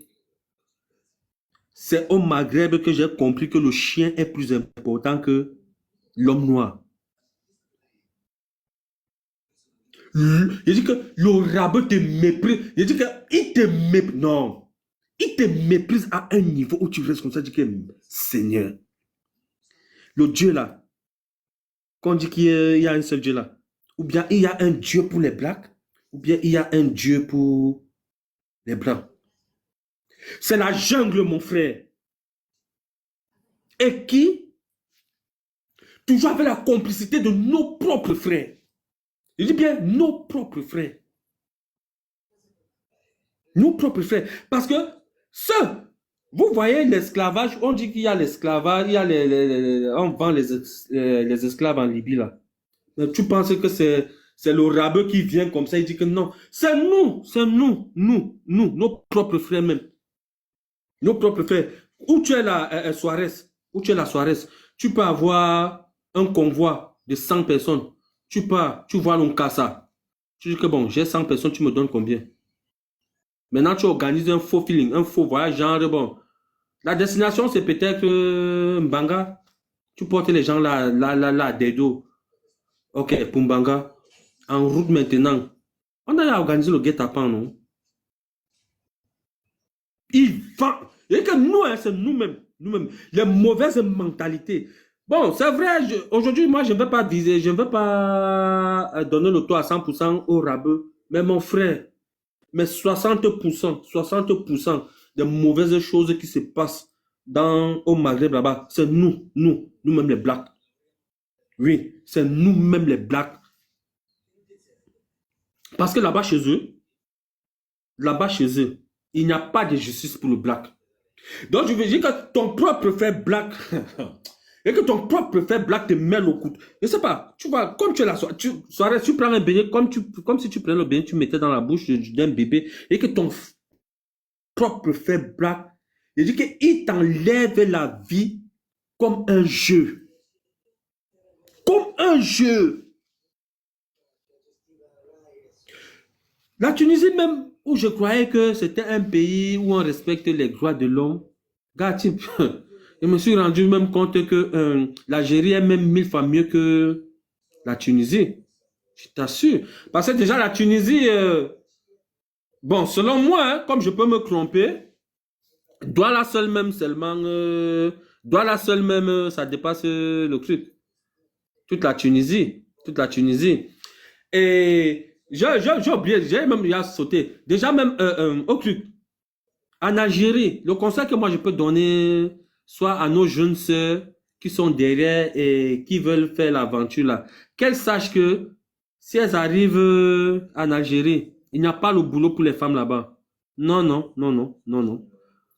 Speaker 2: C'est au Maghreb que j'ai compris que le chien est plus important que l'homme noir. Je dis que le rabeux te méprise. Je dis qu'il te méprise. Non. Il te méprise à un niveau où tu restes comme ça. Je dis que Seigneur. Le Dieu là. Qu'on dit qu'il y a un seul Dieu là. Ou bien il y a un Dieu pour les blacks. Ou bien il y a un Dieu pour les blancs. C'est la jungle, mon frère. Et qui, toujours avec la complicité de nos propres frères. Je dis bien nos propres frères. Nos propres frères. Parce que vous voyez l'esclavage, on dit qu'il y a l'esclavage, il y a on vend les esclaves en Libye là. Mais tu penses que c'est le rabeux qui vient comme ça, il dit que non. C'est nous, nos propres frères même. Nos propres frères. Où tu es la Suarez, où tu es la Suarez, tu peux avoir un convoi de 100 personnes. Tu pars, tu vois l'Onkassa. Tu dis que bon, j'ai 100 personnes, tu me donnes combien? Maintenant, tu organises un faux feeling, un faux voyage, genre, bon, la destination, c'est peut-être Mbanga. Tu portes les gens là, des dos. Ok, pour Mbanga. En route maintenant. On a organisé le guet-apens, non? Il va. Et que nous, hein, c'est nous-mêmes. Nous-mêmes. Les mauvaises mentalités. Bon, c'est vrai, aujourd'hui, moi, je ne vais pas viser, je ne vais pas donner le taux à 100% au rabeux. Mais mon frère, mais 60% des mauvaises choses qui se passent au Maghreb là-bas, c'est nous-mêmes les blacks. Oui, c'est nous-mêmes les blacks. Parce que là-bas chez eux, il n'y a pas de justice pour le black. Donc je veux dire que ton propre frère black, et que ton propre frère black te mêle au couteau. Je ne sais pas, tu vois, comme tu es là, tu prends un beignet, comme si tu prenais le beignet, tu mettais dans la bouche d'un bébé, et que ton propre frère black, il dit qu'il t'enlève la vie comme un jeu. Comme un jeu.
Speaker 1: La Tunisie même, où je croyais que c'était un pays où on respecte les droits de l'homme, gars, type, je me suis rendu même compte que l'Algérie est même 1000 fois mieux que la Tunisie. Je t'assure. Parce que déjà, la Tunisie, bon, selon moi, hein, comme je peux me tromper, Douala seul même seulement, Douala seul même, ça dépasse le truc. Toute la Tunisie. Toute la Tunisie. Et j'ai oublié, j'ai même il a sauté. Déjà même au truc. En Algérie, le conseil que moi je peux donner, soit à nos jeunes sœurs qui sont derrière et qui veulent faire l'aventure là, qu'elles sachent que si elles arrivent en Algérie, il n'y a pas le boulot pour les femmes là-bas. Non, non, non, non, non, non,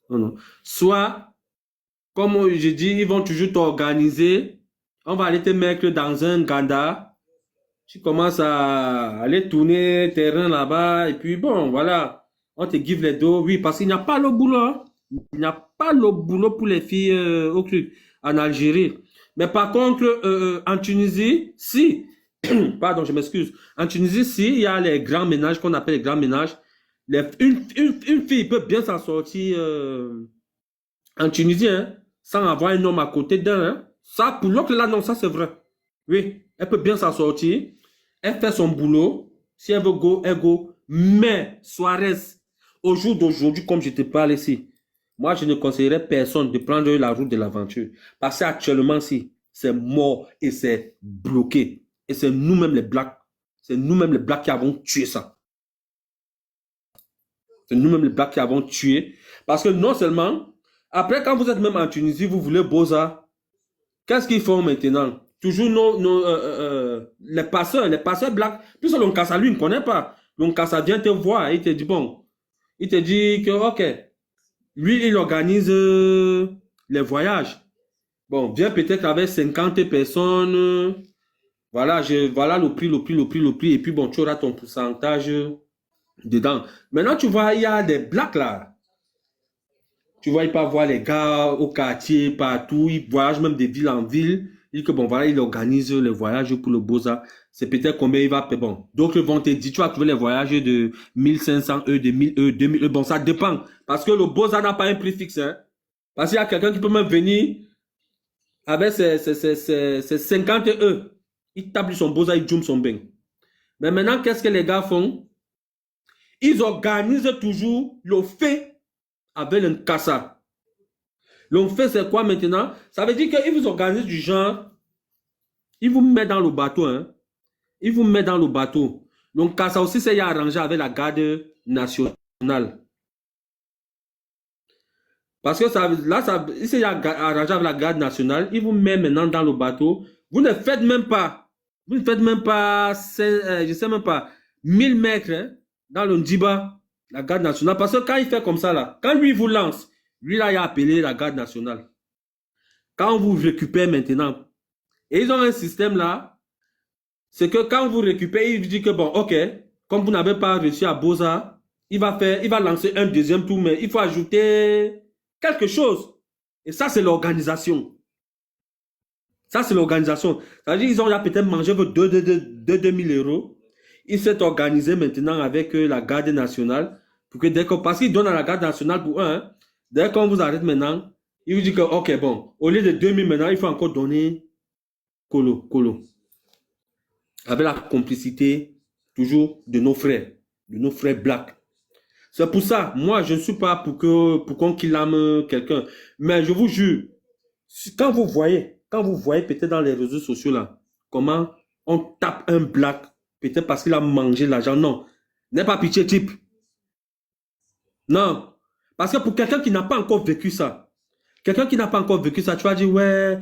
Speaker 1: non, non. Soit, comme je dis, ils vont toujours t'organiser. On va aller te mettre dans un ganda. Tu commences à aller tourner terrain là-bas. Et puis bon, voilà. On te give les dos. Oui, parce qu'il n'y a pas le boulot. Hein. Il n'y a pas le boulot pour les filles au truc en Algérie. Mais par contre, en Tunisie, si. Pardon, je m'excuse. En Tunisie, si, il y a les grands ménages qu'on appelle les grands ménages. Une fille peut bien s'en sortir en Tunisie, hein, sans avoir un homme à côté d'elle. Hein. Ça, pour l'autre là, non, ça c'est vrai. Oui, elle peut bien s'en sortir. Elle fait son boulot. Si elle veut go, elle go. Mais, Suarez, au jour d'aujourd'hui, comme je te parle ici, moi, je ne conseillerais personne de prendre la route de l'aventure. Parce qu'actuellement, si, c'est mort et c'est bloqué. Et c'est nous-mêmes les Blacks. C'est nous-mêmes les Blacks qui avons tué ça. C'est nous-mêmes les Blacks qui avons tué. Parce que non seulement, après, quand vous êtes même en Tunisie, vous voulez Boza. Qu'est-ce qu'ils font maintenant? Toujours les passeurs blacks. Puis ce Lonkassa, lui, il ne connaît pas. Lonkassa vient te voir et il te dit, bon, il te dit que, ok, lui, il organise les voyages. Bon, viens peut-être avec 50 personnes. Voilà, voilà le prix. Et puis, bon, tu auras ton pourcentage dedans. Maintenant, tu vois, il y a des blacks là. Tu vois, ils peuvent voir les gars au quartier, partout. Ils voyagent même de ville en ville. Ils disent que bon, voilà, ils organisent les voyages pour le Boza. C'est peut-être combien il va payer. Bon, d'autres vont te dire, tu vas trouver les voyages de 1500 euros, de 1000 euros, 2000 euros. Bon, ça dépend. Parce que le Boza n'a pas un prix fixe. Hein. Parce qu'il y a quelqu'un qui peut même venir avec ses 50 euros. Il tape son Boza, il joue son bain. Mais maintenant, qu'est-ce que les gars font? Ils organisent toujours le fait avec un cassa. Le fait, c'est quoi maintenant? Ça veut dire qu'ils vous organisent du genre, ils vous mettent dans le bateau. Hein? Ils vous mettent dans le bateau. Donc, ça aussi, c'est arrangé avec la garde nationale. Parce que ça, là, c'est arrangé avec la garde nationale. Ils vous mettent maintenant dans le bateau. Vous ne faites même pas, je ne sais même pas, 1000 mètres hein, dans le Ndiba, la garde nationale. Parce que quand il fait comme ça, là, quand lui vous lance, lui, là, il a appelé la garde nationale. Quand vous récupérez maintenant, et ils ont un système là, c'est que quand vous récupérez, il vous dit que bon, ok, comme vous n'avez pas réussi à Boza, il va lancer un deuxième tour, mais il faut ajouter quelque chose. Et ça, c'est l'organisation. Ça, c'est l'organisation. C'est-à-dire qu'ils ont peut-être mangé 2000 euros. Ils s'est organisé maintenant avec la garde nationale. Pour que parce qu'ils donnent à la garde nationale pour un. Hein, dès qu'on vous arrête maintenant, il vous dit que, ok, bon, au lieu de 2000 maintenant, il faut encore donner Colo. Avec la complicité, toujours, de nos frères blacks. C'est pour ça, moi, je ne suis pas pour qu'on killame quelqu'un. Mais je vous jure, quand vous voyez peut-être dans les réseaux sociaux là, comment on tape un black, peut-être parce qu'il a mangé l'argent. Non, n'est pas pitié type. Non. Parce que pour quelqu'un qui n'a pas encore vécu ça, tu vas dire, non.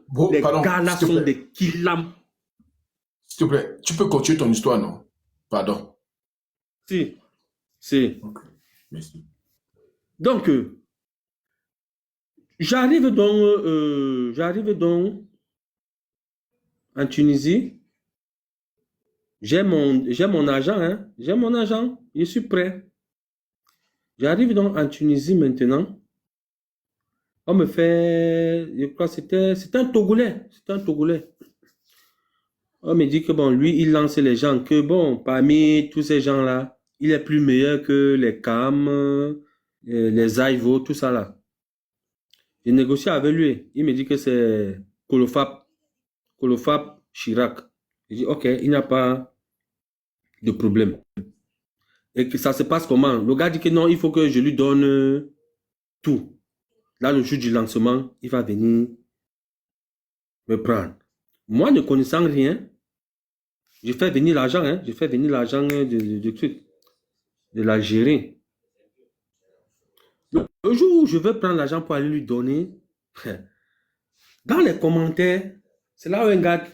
Speaker 3: Bon,
Speaker 1: Les
Speaker 3: pardon,
Speaker 1: gars là
Speaker 3: s'il te
Speaker 1: sont
Speaker 3: plaît.
Speaker 1: des killams.
Speaker 3: S'il te plaît, tu peux continuer ton histoire, non? Pardon.
Speaker 1: Si.
Speaker 3: Ok, merci.
Speaker 1: Donc, j'arrive donc en Tunisie. J'ai mon agent, hein. J'ai mon agent. Je suis prêt. J'arrive donc en Tunisie maintenant. On me fait, je crois que c'était un Togolais. C'était un Togolais. On me dit que bon, lui, il lance les gens, que bon, parmi tous ces gens-là, il est plus meilleur que les Cam, les Aivo, tout ça là. J'ai négocié avec lui. Il me dit que c'est Kolofap Chirac. J'ai dit, ok, il n'y a pas de problème. Et que ça se passe comment? Le gars dit que non, il faut que je lui donne tout. Là, le jour du lancement, il va venir me prendre. Moi, ne connaissant rien, j'ai fait venir l'argent, hein. J'ai fait venir l'argent de l'Algérie. Le jour où je vais prendre l'argent pour aller lui donner, dans les commentaires, c'est là où un gars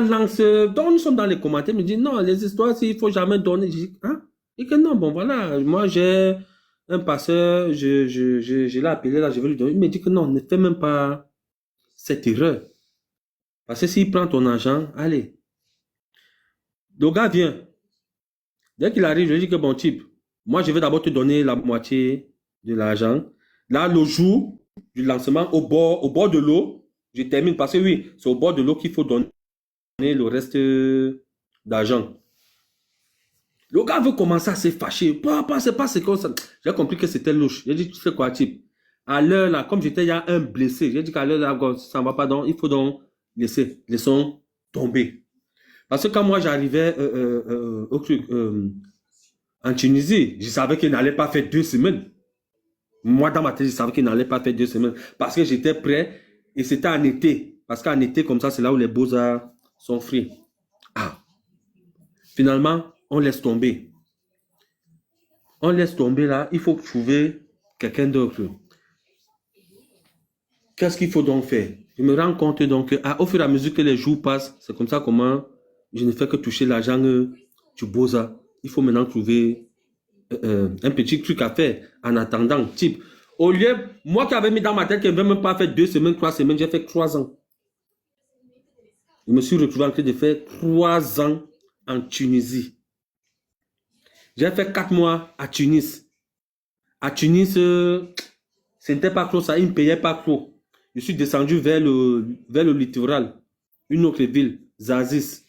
Speaker 1: lance, donc nous sommes dans les commentaires, il me dit non, les histoires, il ne faut jamais donner. Je dis, hein? Et que non, bon voilà, moi j'ai un passeur, je l'ai appelé là, je vais lui donner. Il me dit que non, ne fais même pas cette erreur. Parce que s'il prend ton argent, allez. Le gars vient. Dès qu'il arrive, je lui dis que bon type, moi je vais d'abord te donner la moitié de l'argent. Là, le jour du lancement, au bord de l'eau, je termine parce que oui, c'est au bord de l'eau qu'il faut donner le reste d'argent. Le gars veut commencer à se fâcher. Papa, c'est pas ce qu'on... J'ai compris que c'était louche. J'ai dit, tu sais quoi, type? À l'heure là, comme j'étais, il y a un blessé. J'ai dit qu'à l'heure là, ça ne va pas, donc il faut donc laissons tomber. Parce que quand moi j'arrivais au truc, en Tunisie, je savais qu'il n'allait pas faire 2 semaines. Moi, dans ma tête, je savais qu'il n'allait pas faire 2 semaines. Parce que j'étais prêt et c'était en été. Parce qu'en été, comme ça, c'est là où les beaux-arts sont frits. Ah. Finalement, on laisse tomber. On laisse tomber là. Il faut trouver quelqu'un d'autre. Qu'est-ce qu'il faut donc faire? Je me rends compte donc qu'au fur et à mesure que les jours passent, c'est comme ça comment je ne fais que toucher l'argent du Boza. Il faut maintenant trouver un petit truc à faire en attendant. Type, au lieu, moi qui avais mis dans ma tête qu'il ne veut même pas faire 2 semaines, 3 semaines, j'ai fait 3 ans. Je me suis retrouvé en train de faire 3 ans en Tunisie. J'ai fait 4 mois à Tunis. À Tunis, ce n'était pas trop ça, ils ne me payaient pas trop. Je suis descendu vers le littoral, une autre ville, Zazis.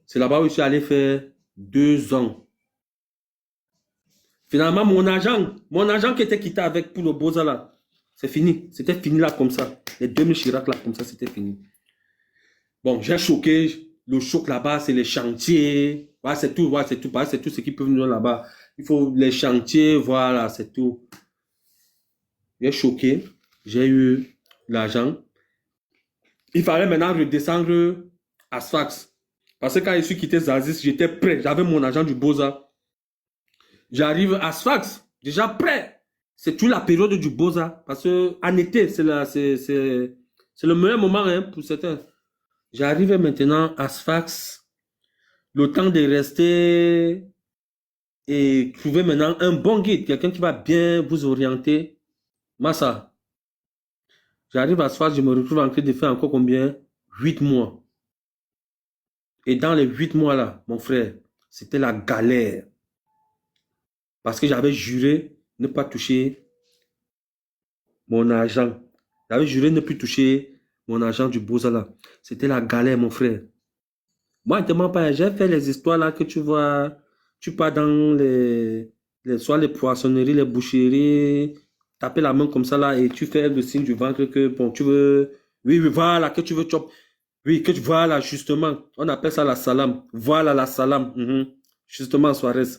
Speaker 1: C'est là-bas où je suis allé faire 2 ans. Finalement, mon agent qui était quitté avec pour le Boza là, c'est fini. C'était fini là comme ça. Les 2000 Chirac là comme ça, c'était fini. Bon, j'ai choqué. Le choc là-bas, c'est les chantiers. Voilà, c'est tout. Voilà, c'est tout. C'est tout ce qui peut venir là-bas. Il faut les chantiers. Voilà, c'est tout. J'ai choqué. J'ai eu l'argent. Il fallait maintenant redescendre à Sfax. Parce que quand je suis quitté Zazis, j'étais prêt. J'avais mon argent du Boza. J'arrive à Sfax, déjà prêt. C'est toute la période du Boza. Parce qu'en été, c'est le meilleur moment hein, pour certains. J'arrive maintenant à Sfax. Le temps de rester et trouver maintenant un bon guide. Quelqu'un qui va bien vous orienter. Massa. J'arrive à Sfax, je me retrouve en train de faire encore combien? 8 mois. Et dans les 8 mois là, mon frère, c'était la galère. Parce que j'avais juré ne pas toucher mon argent. J'avais juré ne plus toucher mon argent du Bozala. C'était la galère, mon frère. Moi, ne te mens pas, j'ai fait les histoires là que tu vois. Tu pars dans soit les poissonneries, les boucheries, taper la main comme ça là et tu fais le signe du ventre que bon, tu veux. Oui, voilà, que tu veux chop. Oui, que tu voilà, justement. On appelle ça la salam. Voilà la salam. Justement, Suarez.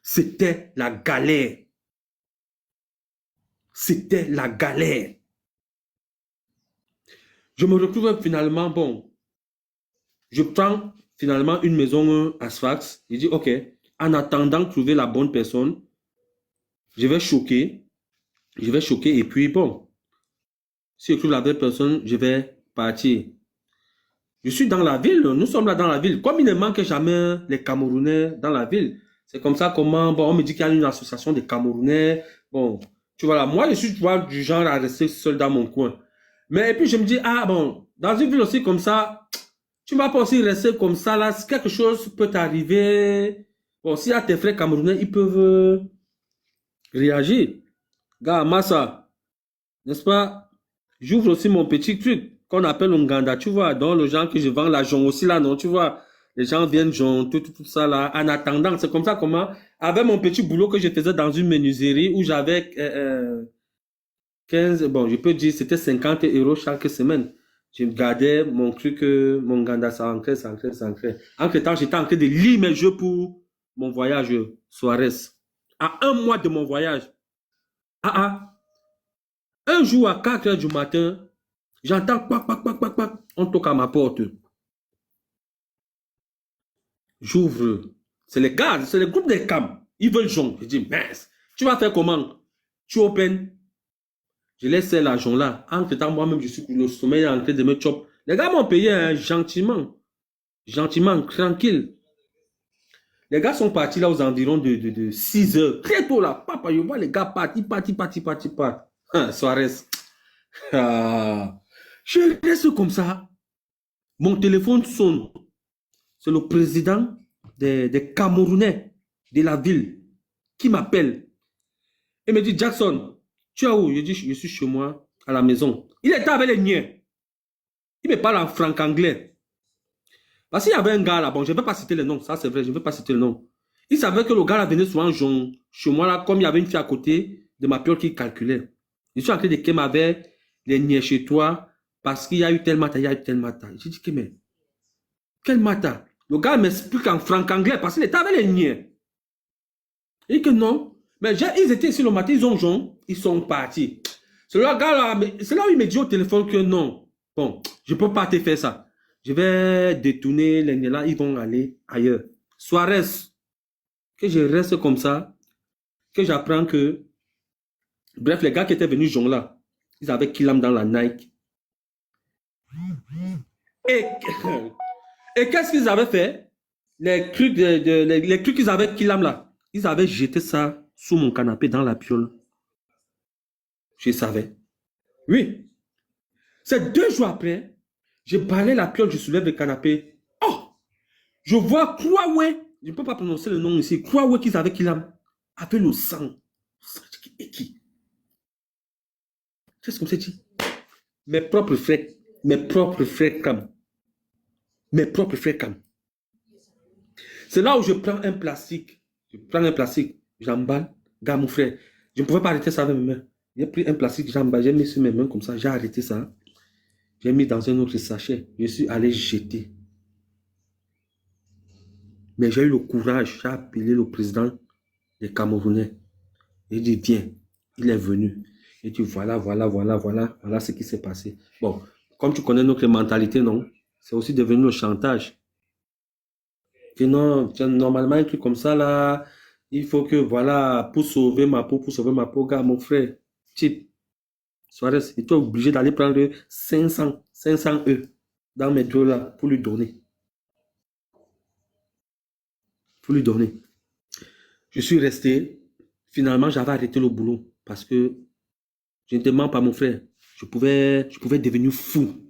Speaker 1: C'était la galère. C'était la galère. Je me retrouve finalement, bon, je prends finalement une maison à Sfax. Je dis, ok, en attendant de trouver la bonne personne, je vais choquer et puis bon, si je trouve la bonne personne, je vais partir. Je suis dans la ville, nous sommes là dans la ville. Comme il ne manque jamais les Camerounais dans la ville, c'est comme ça comment, bon, on me dit qu'il y a une association de Camerounais. Bon, tu vois là, moi je suis tu vois, du genre à rester seul dans mon coin. Mais et puis je me dis, ah bon, dans une ville aussi comme ça, tu ne vas pas aussi rester comme ça là, si quelque chose peut t'arriver. Bon, s'il y a tes frères camerounais, ils peuvent réagir. Gars, Massa, n'est-ce pas? J'ouvre aussi mon petit truc. qu'on appelle Nganda, tu vois. Donc, les gens que je vends la jonc aussi là, non, tu vois. Les gens viennent jonc, tout ça là. En attendant, c'est comme ça comment, avec mon petit boulot que je faisais dans une menuiserie où j'avais 15, bon, je peux dire, c'était 50 euros chaque semaine. Je gardais mon truc, mon Nganda, ça ancrait, ça ancrait, ça ancrait. Entre-temps, j'étais en train de lire mes jeux pour mon voyage Suarez. À un mois de mon voyage. Un jour à 4 heures du matin, j'entends pac, pac, pac, pac, pac. On toque à ma porte. J'ouvre. C'est les gars, c'est le groupe des cams. Ils veulent jonc. Je dis, mince, tu vas faire comment? Tu open. Je laisse l'argent là. Entre-temps, moi-même, je suis le sommeil en train de me chop. Les gars m'ont payé hein, gentiment. Gentiment, tranquille. Les gars sont partis là aux environs de 6 heures. Très tôt là. Papa, je vois les gars partir. Suarez. Je reste comme ça. Mon téléphone sonne. C'est le président des Camerounais de la ville qui m'appelle. Il me dit, Jackson, tu es où? Je dis, je suis chez moi, à la maison. Il était avec les miens. Il me parle en franc-anglais. Parce qu'il y avait un gars là, bon, je ne vais pas citer le nom, ça c'est vrai, je ne vais pas citer le nom. Il savait que le gars là venait souvent chez moi là, comme il y avait une fille à côté de ma piole qui calculait. Je suis en train de dire m'avait les niais chez toi parce qu'il y a eu tel matin, il y a eu tel matin. J'ai dit, mais quel matin? Le gars m'explique en franc-anglais parce qu'il était avec les niais. Il dit que non. Mais ils étaient ici le matin, ils ont jaune, ils sont partis. C'est là où il me dit au téléphone que non. Bon, je ne peux pas te faire ça. Je vais détourner les niais là, ils vont aller ailleurs. Suarez, que je reste comme ça, que j'apprends que, bref, les gars qui étaient venus jaune là, ils avaient Kilam dans la Nike. Et qu'est-ce qu'ils avaient fait? Les trucs qu'ils avaient Kilam là, ils avaient jeté ça sous mon canapé dans la piole. Je savais. Oui. C'est 2 jours après, je balais la piole, je soulève le canapé. Oh! Je vois Huawei. Je ne peux pas prononcer le nom ici. Huawei qu'ils avaient Kilam. Avec le sang. Et qui? Qu'est-ce qu'on s'est dit? Mes propres frères Cam. Mes propres frères Cam. C'est là où je prends un plastique. J'emballe. Gars, mon frère. Je ne pouvais pas arrêter ça avec mes mains. J'ai pris un plastique, j'emballe, j'ai mis sur mes mains comme ça, j'ai arrêté ça. J'ai mis dans un autre sachet. Je suis allé jeter. Mais j'ai eu le courage, j'ai appelé le président des Camerounais. Il dit, viens. Il est venu. Il dit, voilà ce qui s'est passé. Bon, comme tu connais notre mentalité, non? C'est aussi devenu le chantage. Que non, normalement, un truc comme ça, là, il faut que, voilà, pour sauver ma peau, gars, mon frère, type, Suarez, il est obligé d'aller prendre 500 E dans mes dos, là, pour lui donner. Je suis resté. Finalement, j'avais arrêté le boulot parce que je ne te mens pas, mon frère. Je pouvais devenir fou.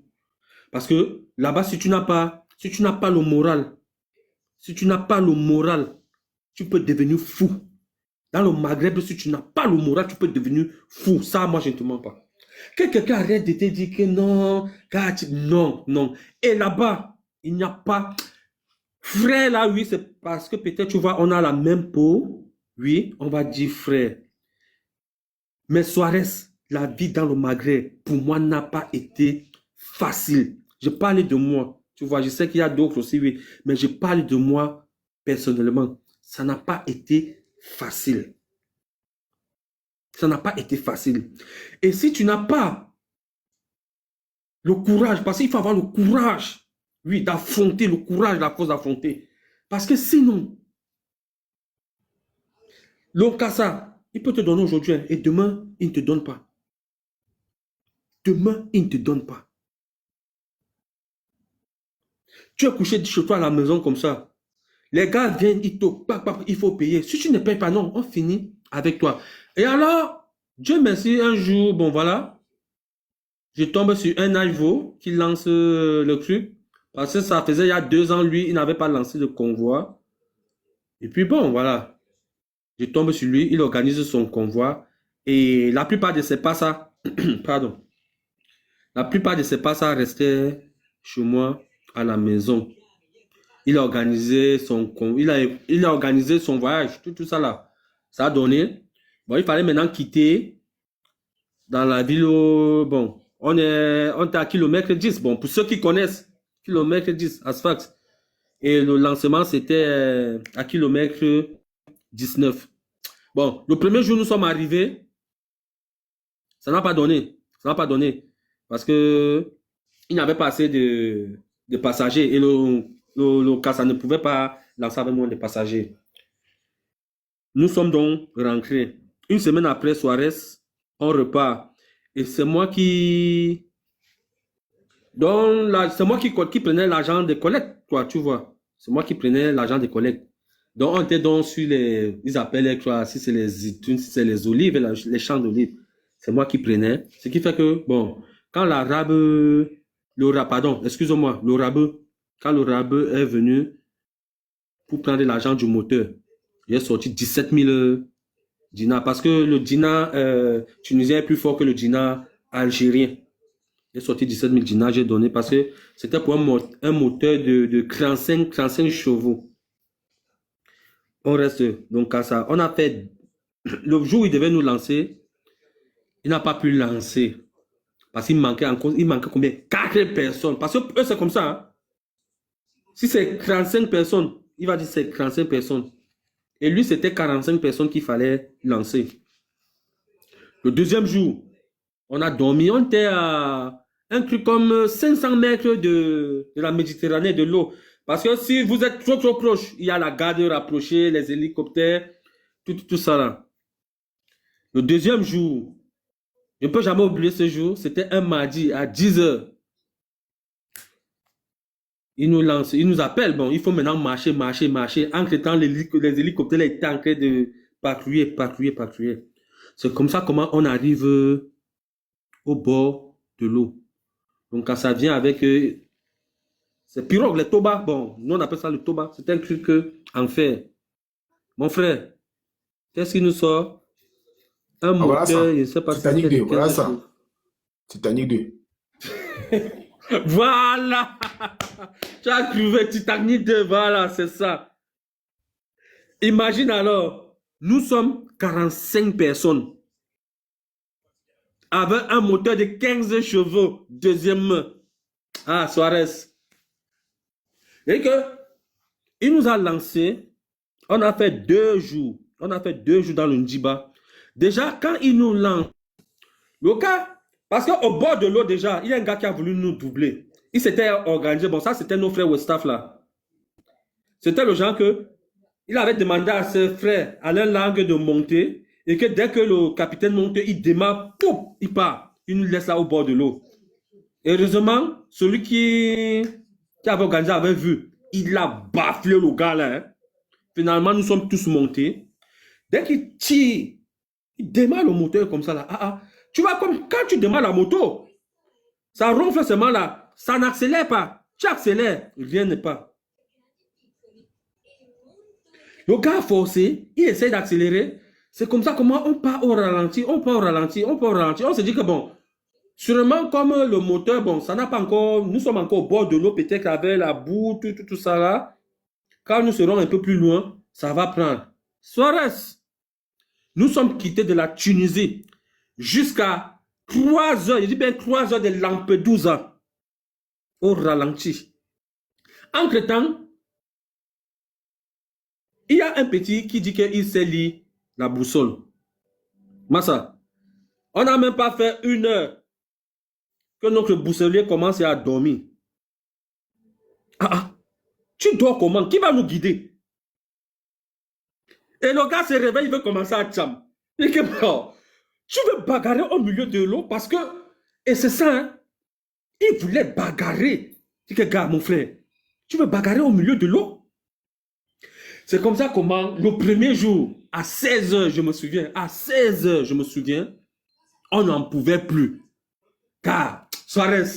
Speaker 1: Parce que là-bas, si tu n'as pas le moral, tu peux devenir fou. Dans le Maghreb, si tu n'as pas le moral, tu peux devenir fou. Ça, moi, je ne te mens pas. Que quelqu'un arrête de te dire que non, non. Et là-bas, il n'y a pas... Frère, là, oui, c'est parce que peut-être, tu vois, on a la même peau. Oui, on va dire frère. Mais Suarez, la vie dans le Maghreb, pour moi, n'a pas été facile. Je parle de moi. Tu vois, je sais qu'il y a d'autres aussi, oui. Mais je parle de moi personnellement. Ça n'a pas été facile. Ça n'a pas été facile. Et si tu n'as pas le courage, parce qu'il faut avoir le courage, oui, d'affronter, le courage, la force d'affronter. Parce que sinon, l'Onkassa, il peut te donner aujourd'hui et demain, il ne te donne pas. Demain, il ne te donne pas. Tu es couché chez toi à la maison comme ça. Les gars viennent, ils toquent, il faut payer. Si tu ne payes pas, non, on finit avec toi. Et alors, Dieu merci, un jour, bon voilà, je tombe sur un Ivo qui lance le truc. Parce que ça faisait il y a 2 ans, lui, il n'avait pas lancé de convoi. Et puis bon, voilà. Je tombe sur lui, il organise son convoi. Et la plupart de ces passes, pardon. La plupart de ses passants restaient chez moi à la maison. Il a organisé son voyage, tout ça là. Ça a donné. Bon, il fallait maintenant quitter dans la ville où, bon, on est à kilomètre 10. Bon, pour ceux qui connaissent, kilomètre 10, Asfax. Et le lancement, c'était à kilomètre 19. Bon, le premier jour, nous sommes arrivés. Ça n'a pas donné. Ça n'a pas donné. Parce que il n'y avait pas assez de passagers. Et le CASA ne pouvait pas lancer avec moins de passagers. Nous sommes donc rentrés. Une semaine après Suarez, on repart. Et c'est moi qui... c'est moi qui prenais l'argent de collecte, quoi, tu vois. C'est moi qui prenais l'argent de collecte. Donc, on était donc sur les... Ils appellent, quoi, si c'est les zitoun, si c'est les olives, les champs d'olives. C'est moi qui prenais. Ce qui fait que, bon, quand excusez-moi, quand le rabe est venu pour prendre l'argent du moteur, j'ai sorti 17 000 dinars. Parce que le dinar tunisien est plus fort que le dinar algérien. J'ai sorti 17 000 dinars, j'ai donné parce que c'était pour un moteur de 35 chevaux. On reste donc à ça. On a fait, le jour où il devait nous lancer, il n'a pas pu lancer. Parce qu'il manquait combien? 4 personnes. Parce que eux, c'est comme ça. Hein? Si c'est 35 personnes, il va dire c'est 35 personnes. Et lui, c'était 45 personnes qu'il fallait lancer. Le deuxième jour, on a dormi. On était à un truc comme 500 mètres de la Méditerranée, de l'eau. Parce que si vous êtes trop proche, il y a la garde rapprochée, les hélicoptères, tout ça là. Le deuxième jour, je ne peux jamais oublier ce jour, c'était un mardi à 10 heures. Il nous lance, il nous appelle. Bon, il faut maintenant marcher. Entre-temps, les hélicoptères étaient en train de patrouiller. C'est comme ça comment on arrive au bord de l'eau. Donc, quand ça vient avec... c'est pirogue, les tobas. Bon, nous, on appelle ça le toba. C'est un truc en fer. Mon frère, qu'est-ce qui nous sort? Un moteur,
Speaker 3: voilà ça.
Speaker 1: je ne sais pas
Speaker 3: Titanic
Speaker 1: si
Speaker 3: 2, voilà ça. Titanic 2.
Speaker 1: Voilà. Tu as trouvé Titanic 2, voilà, c'est ça. Imagine alors, nous sommes 45 personnes avec un moteur de 15 chevaux, deuxième main. Ah, Suarez. Et que, il nous a lancé, on a fait 2 jours. On a fait 2 jours dans le Ndjiba. Déjà, quand il nous lance, le gars, parce qu'au bord de l'eau déjà, il y a un gars qui a voulu nous doubler. Il s'était organisé. Bon, ça, c'était nos frères Westaf là. C'était le genre que il avait demandé à ses frères, à leur langue, de monter. Et que dès que le capitaine monte, il démarre, pouf, il part. Il nous laisse là au bord de l'eau. Heureusement, celui qui avait organisé avait vu. Il a baflé le gars là. Hein. Finalement, nous sommes tous montés. Dès qu'il tire, il démarre le moteur comme ça là. Tu vois, comme quand tu démarres la moto, ça ronfle seulement là. Ça n'accélère pas. Tu accélères, rien n'est pas. Le gars a forcé, il essaie d'accélérer. C'est comme ça comment on part au ralenti, on se dit que bon, sûrement comme le moteur, bon, ça n'a pas encore, nous sommes encore au bord de l'eau, peut-être avec la boue, tout ça là. Quand nous serons un peu plus loin, ça va prendre. Suarez, nous sommes quittés de la Tunisie jusqu'à 3 heures, je dis bien 3 heures de Lampedusa au ralenti. Entre-temps, il y a un petit qui dit qu'il sait lire la boussole. Massa, on n'a même pas fait 1 heure que notre boussolier commence à dormir. Tu dors comment? Qui va nous guider? Et le gars se réveille, il veut commencer à tcham. Il dit bon, tu veux bagarrer au milieu de l'eau parce que, et c'est ça, hein, il voulait bagarrer. Il dit gars, mon frère, tu veux bagarrer au milieu de l'eau? C'est comme ça comment, le premier jour, à 16 heures, je me souviens, on n'en pouvait plus. Car, Suarez,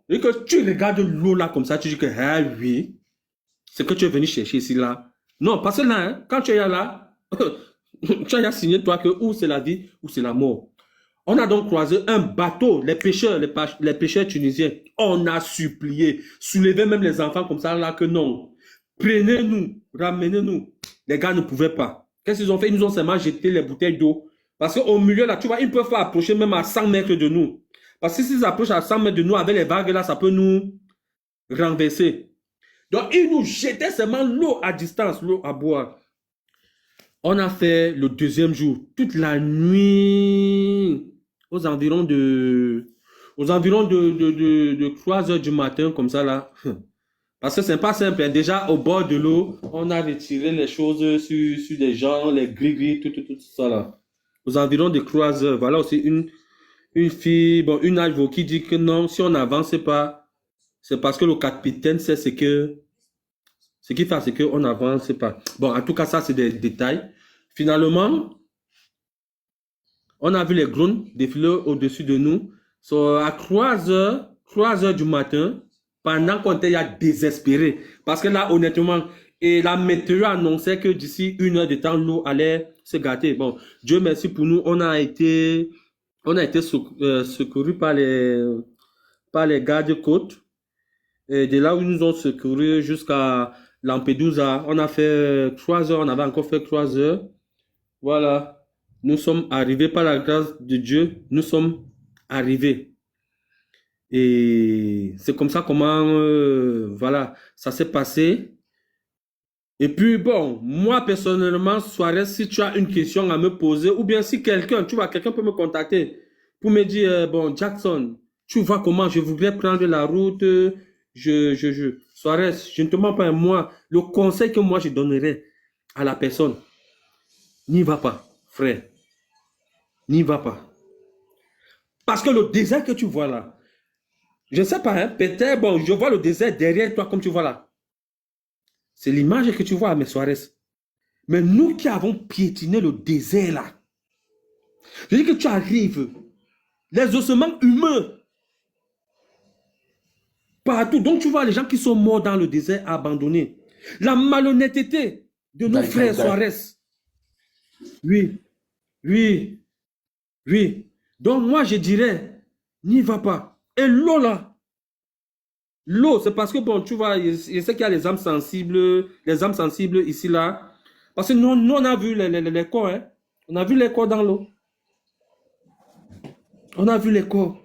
Speaker 1: et que tu regardes l'eau là comme ça, tu dis que, ah oui, c'est que tu es venu chercher ici là. Non, parce que là, hein, quand tu es là, tu as signé toi que ou c'est la vie ou c'est la mort. On a donc croisé un bateau, les pêcheurs tunisiens. On a supplié, soulevé même les enfants comme ça, là, que non. Prenez-nous, ramenez-nous. Les gars ne pouvaient pas. Qu'est-ce qu'ils ont fait? Ils nous ont seulement jeté les bouteilles d'eau. Parce qu'au milieu, là, tu vois, ils ne peuvent pas approcher même à 100 mètres de nous. Parce que s'ils approchent à 100 mètres de nous avec les vagues, là, ça peut nous renverser. Donc, ils nous jetaient seulement l'eau à distance, l'eau à boire. On a fait le deuxième jour, toute la nuit, aux environs de 3 heures du matin, comme ça là. Parce que c'est pas simple, hein. Déjà au bord de l'eau, on a retiré les choses sur les gens, les gris-gris, tout ça là. Aux environs de 3 heures, voilà aussi une fille, bon, une alvo qui dit que non, si on n'avance pas, c'est parce que le capitaine sait ce qu'il fait, c'est qu'on n'avance pas. Bon, en tout cas, ça, c'est des détails. Finalement, on a vu les drones défiler au-dessus de nous. À 3 heures du matin, pendant qu'on était désespéré. Parce que là, honnêtement, et la météo annonçait que d'ici 1 heure de temps, l'eau allait se gâter. Bon, Dieu merci pour nous, on a été secourus par les gardes-côtes. Et de là où ils nous ont secourus jusqu'à Lampedusa, on a fait 3 heures, on avait encore fait 3 heures. Voilà, nous sommes arrivés par la grâce de Dieu, nous sommes arrivés. Et c'est comme ça comment, voilà, ça s'est passé. Et puis bon, moi personnellement, Suarez, si tu as une question à me poser, ou bien si quelqu'un peut me contacter pour me dire, bon, Jackson, tu vois comment je voudrais prendre la route, Suarez, je ne te mens pas, moi, le conseil que moi je donnerais à la personne, n'y va pas, frère. N'y va pas. Parce que le désert que tu vois là, je ne sais pas, hein, peut-être, bon, je vois le désert derrière toi comme tu vois là. C'est l'image que tu vois, mes Suarez. Mais nous qui avons piétiné le désert là, je dis que tu arrives, les ossements humains, partout. Donc tu vois les gens qui sont morts dans le désert abandonnés. La malhonnêteté de nos frères Suarez. Oui, oui, oui. Donc moi je dirais, n'y va pas. Et l'eau là, l'eau, c'est parce que bon, tu vois, je sais qu'il y a les âmes sensibles ici là. Parce que nous on a vu les corps, hein. On a vu les corps dans l'eau. On a vu les corps.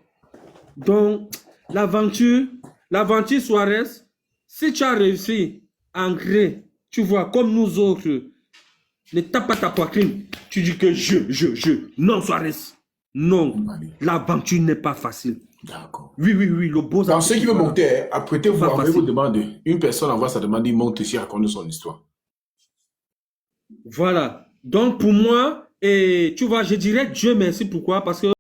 Speaker 1: Donc, l'aventure Suarez, si tu as réussi à ancrer, tu vois, comme nous autres, ne tape pas ta poitrine. Tu dis que non, Suarez. Non, l'aventure n'est pas facile.
Speaker 3: D'accord.
Speaker 1: Oui, le beau.
Speaker 3: Dans ceux qui veulent monter, apprêtez-vous à envoyer vos demandes. Une personne envoie sa demande, il monte ici, raconte son histoire.
Speaker 1: Voilà. Donc, pour moi, et tu vois, je dirais Dieu merci. Pourquoi? Parce que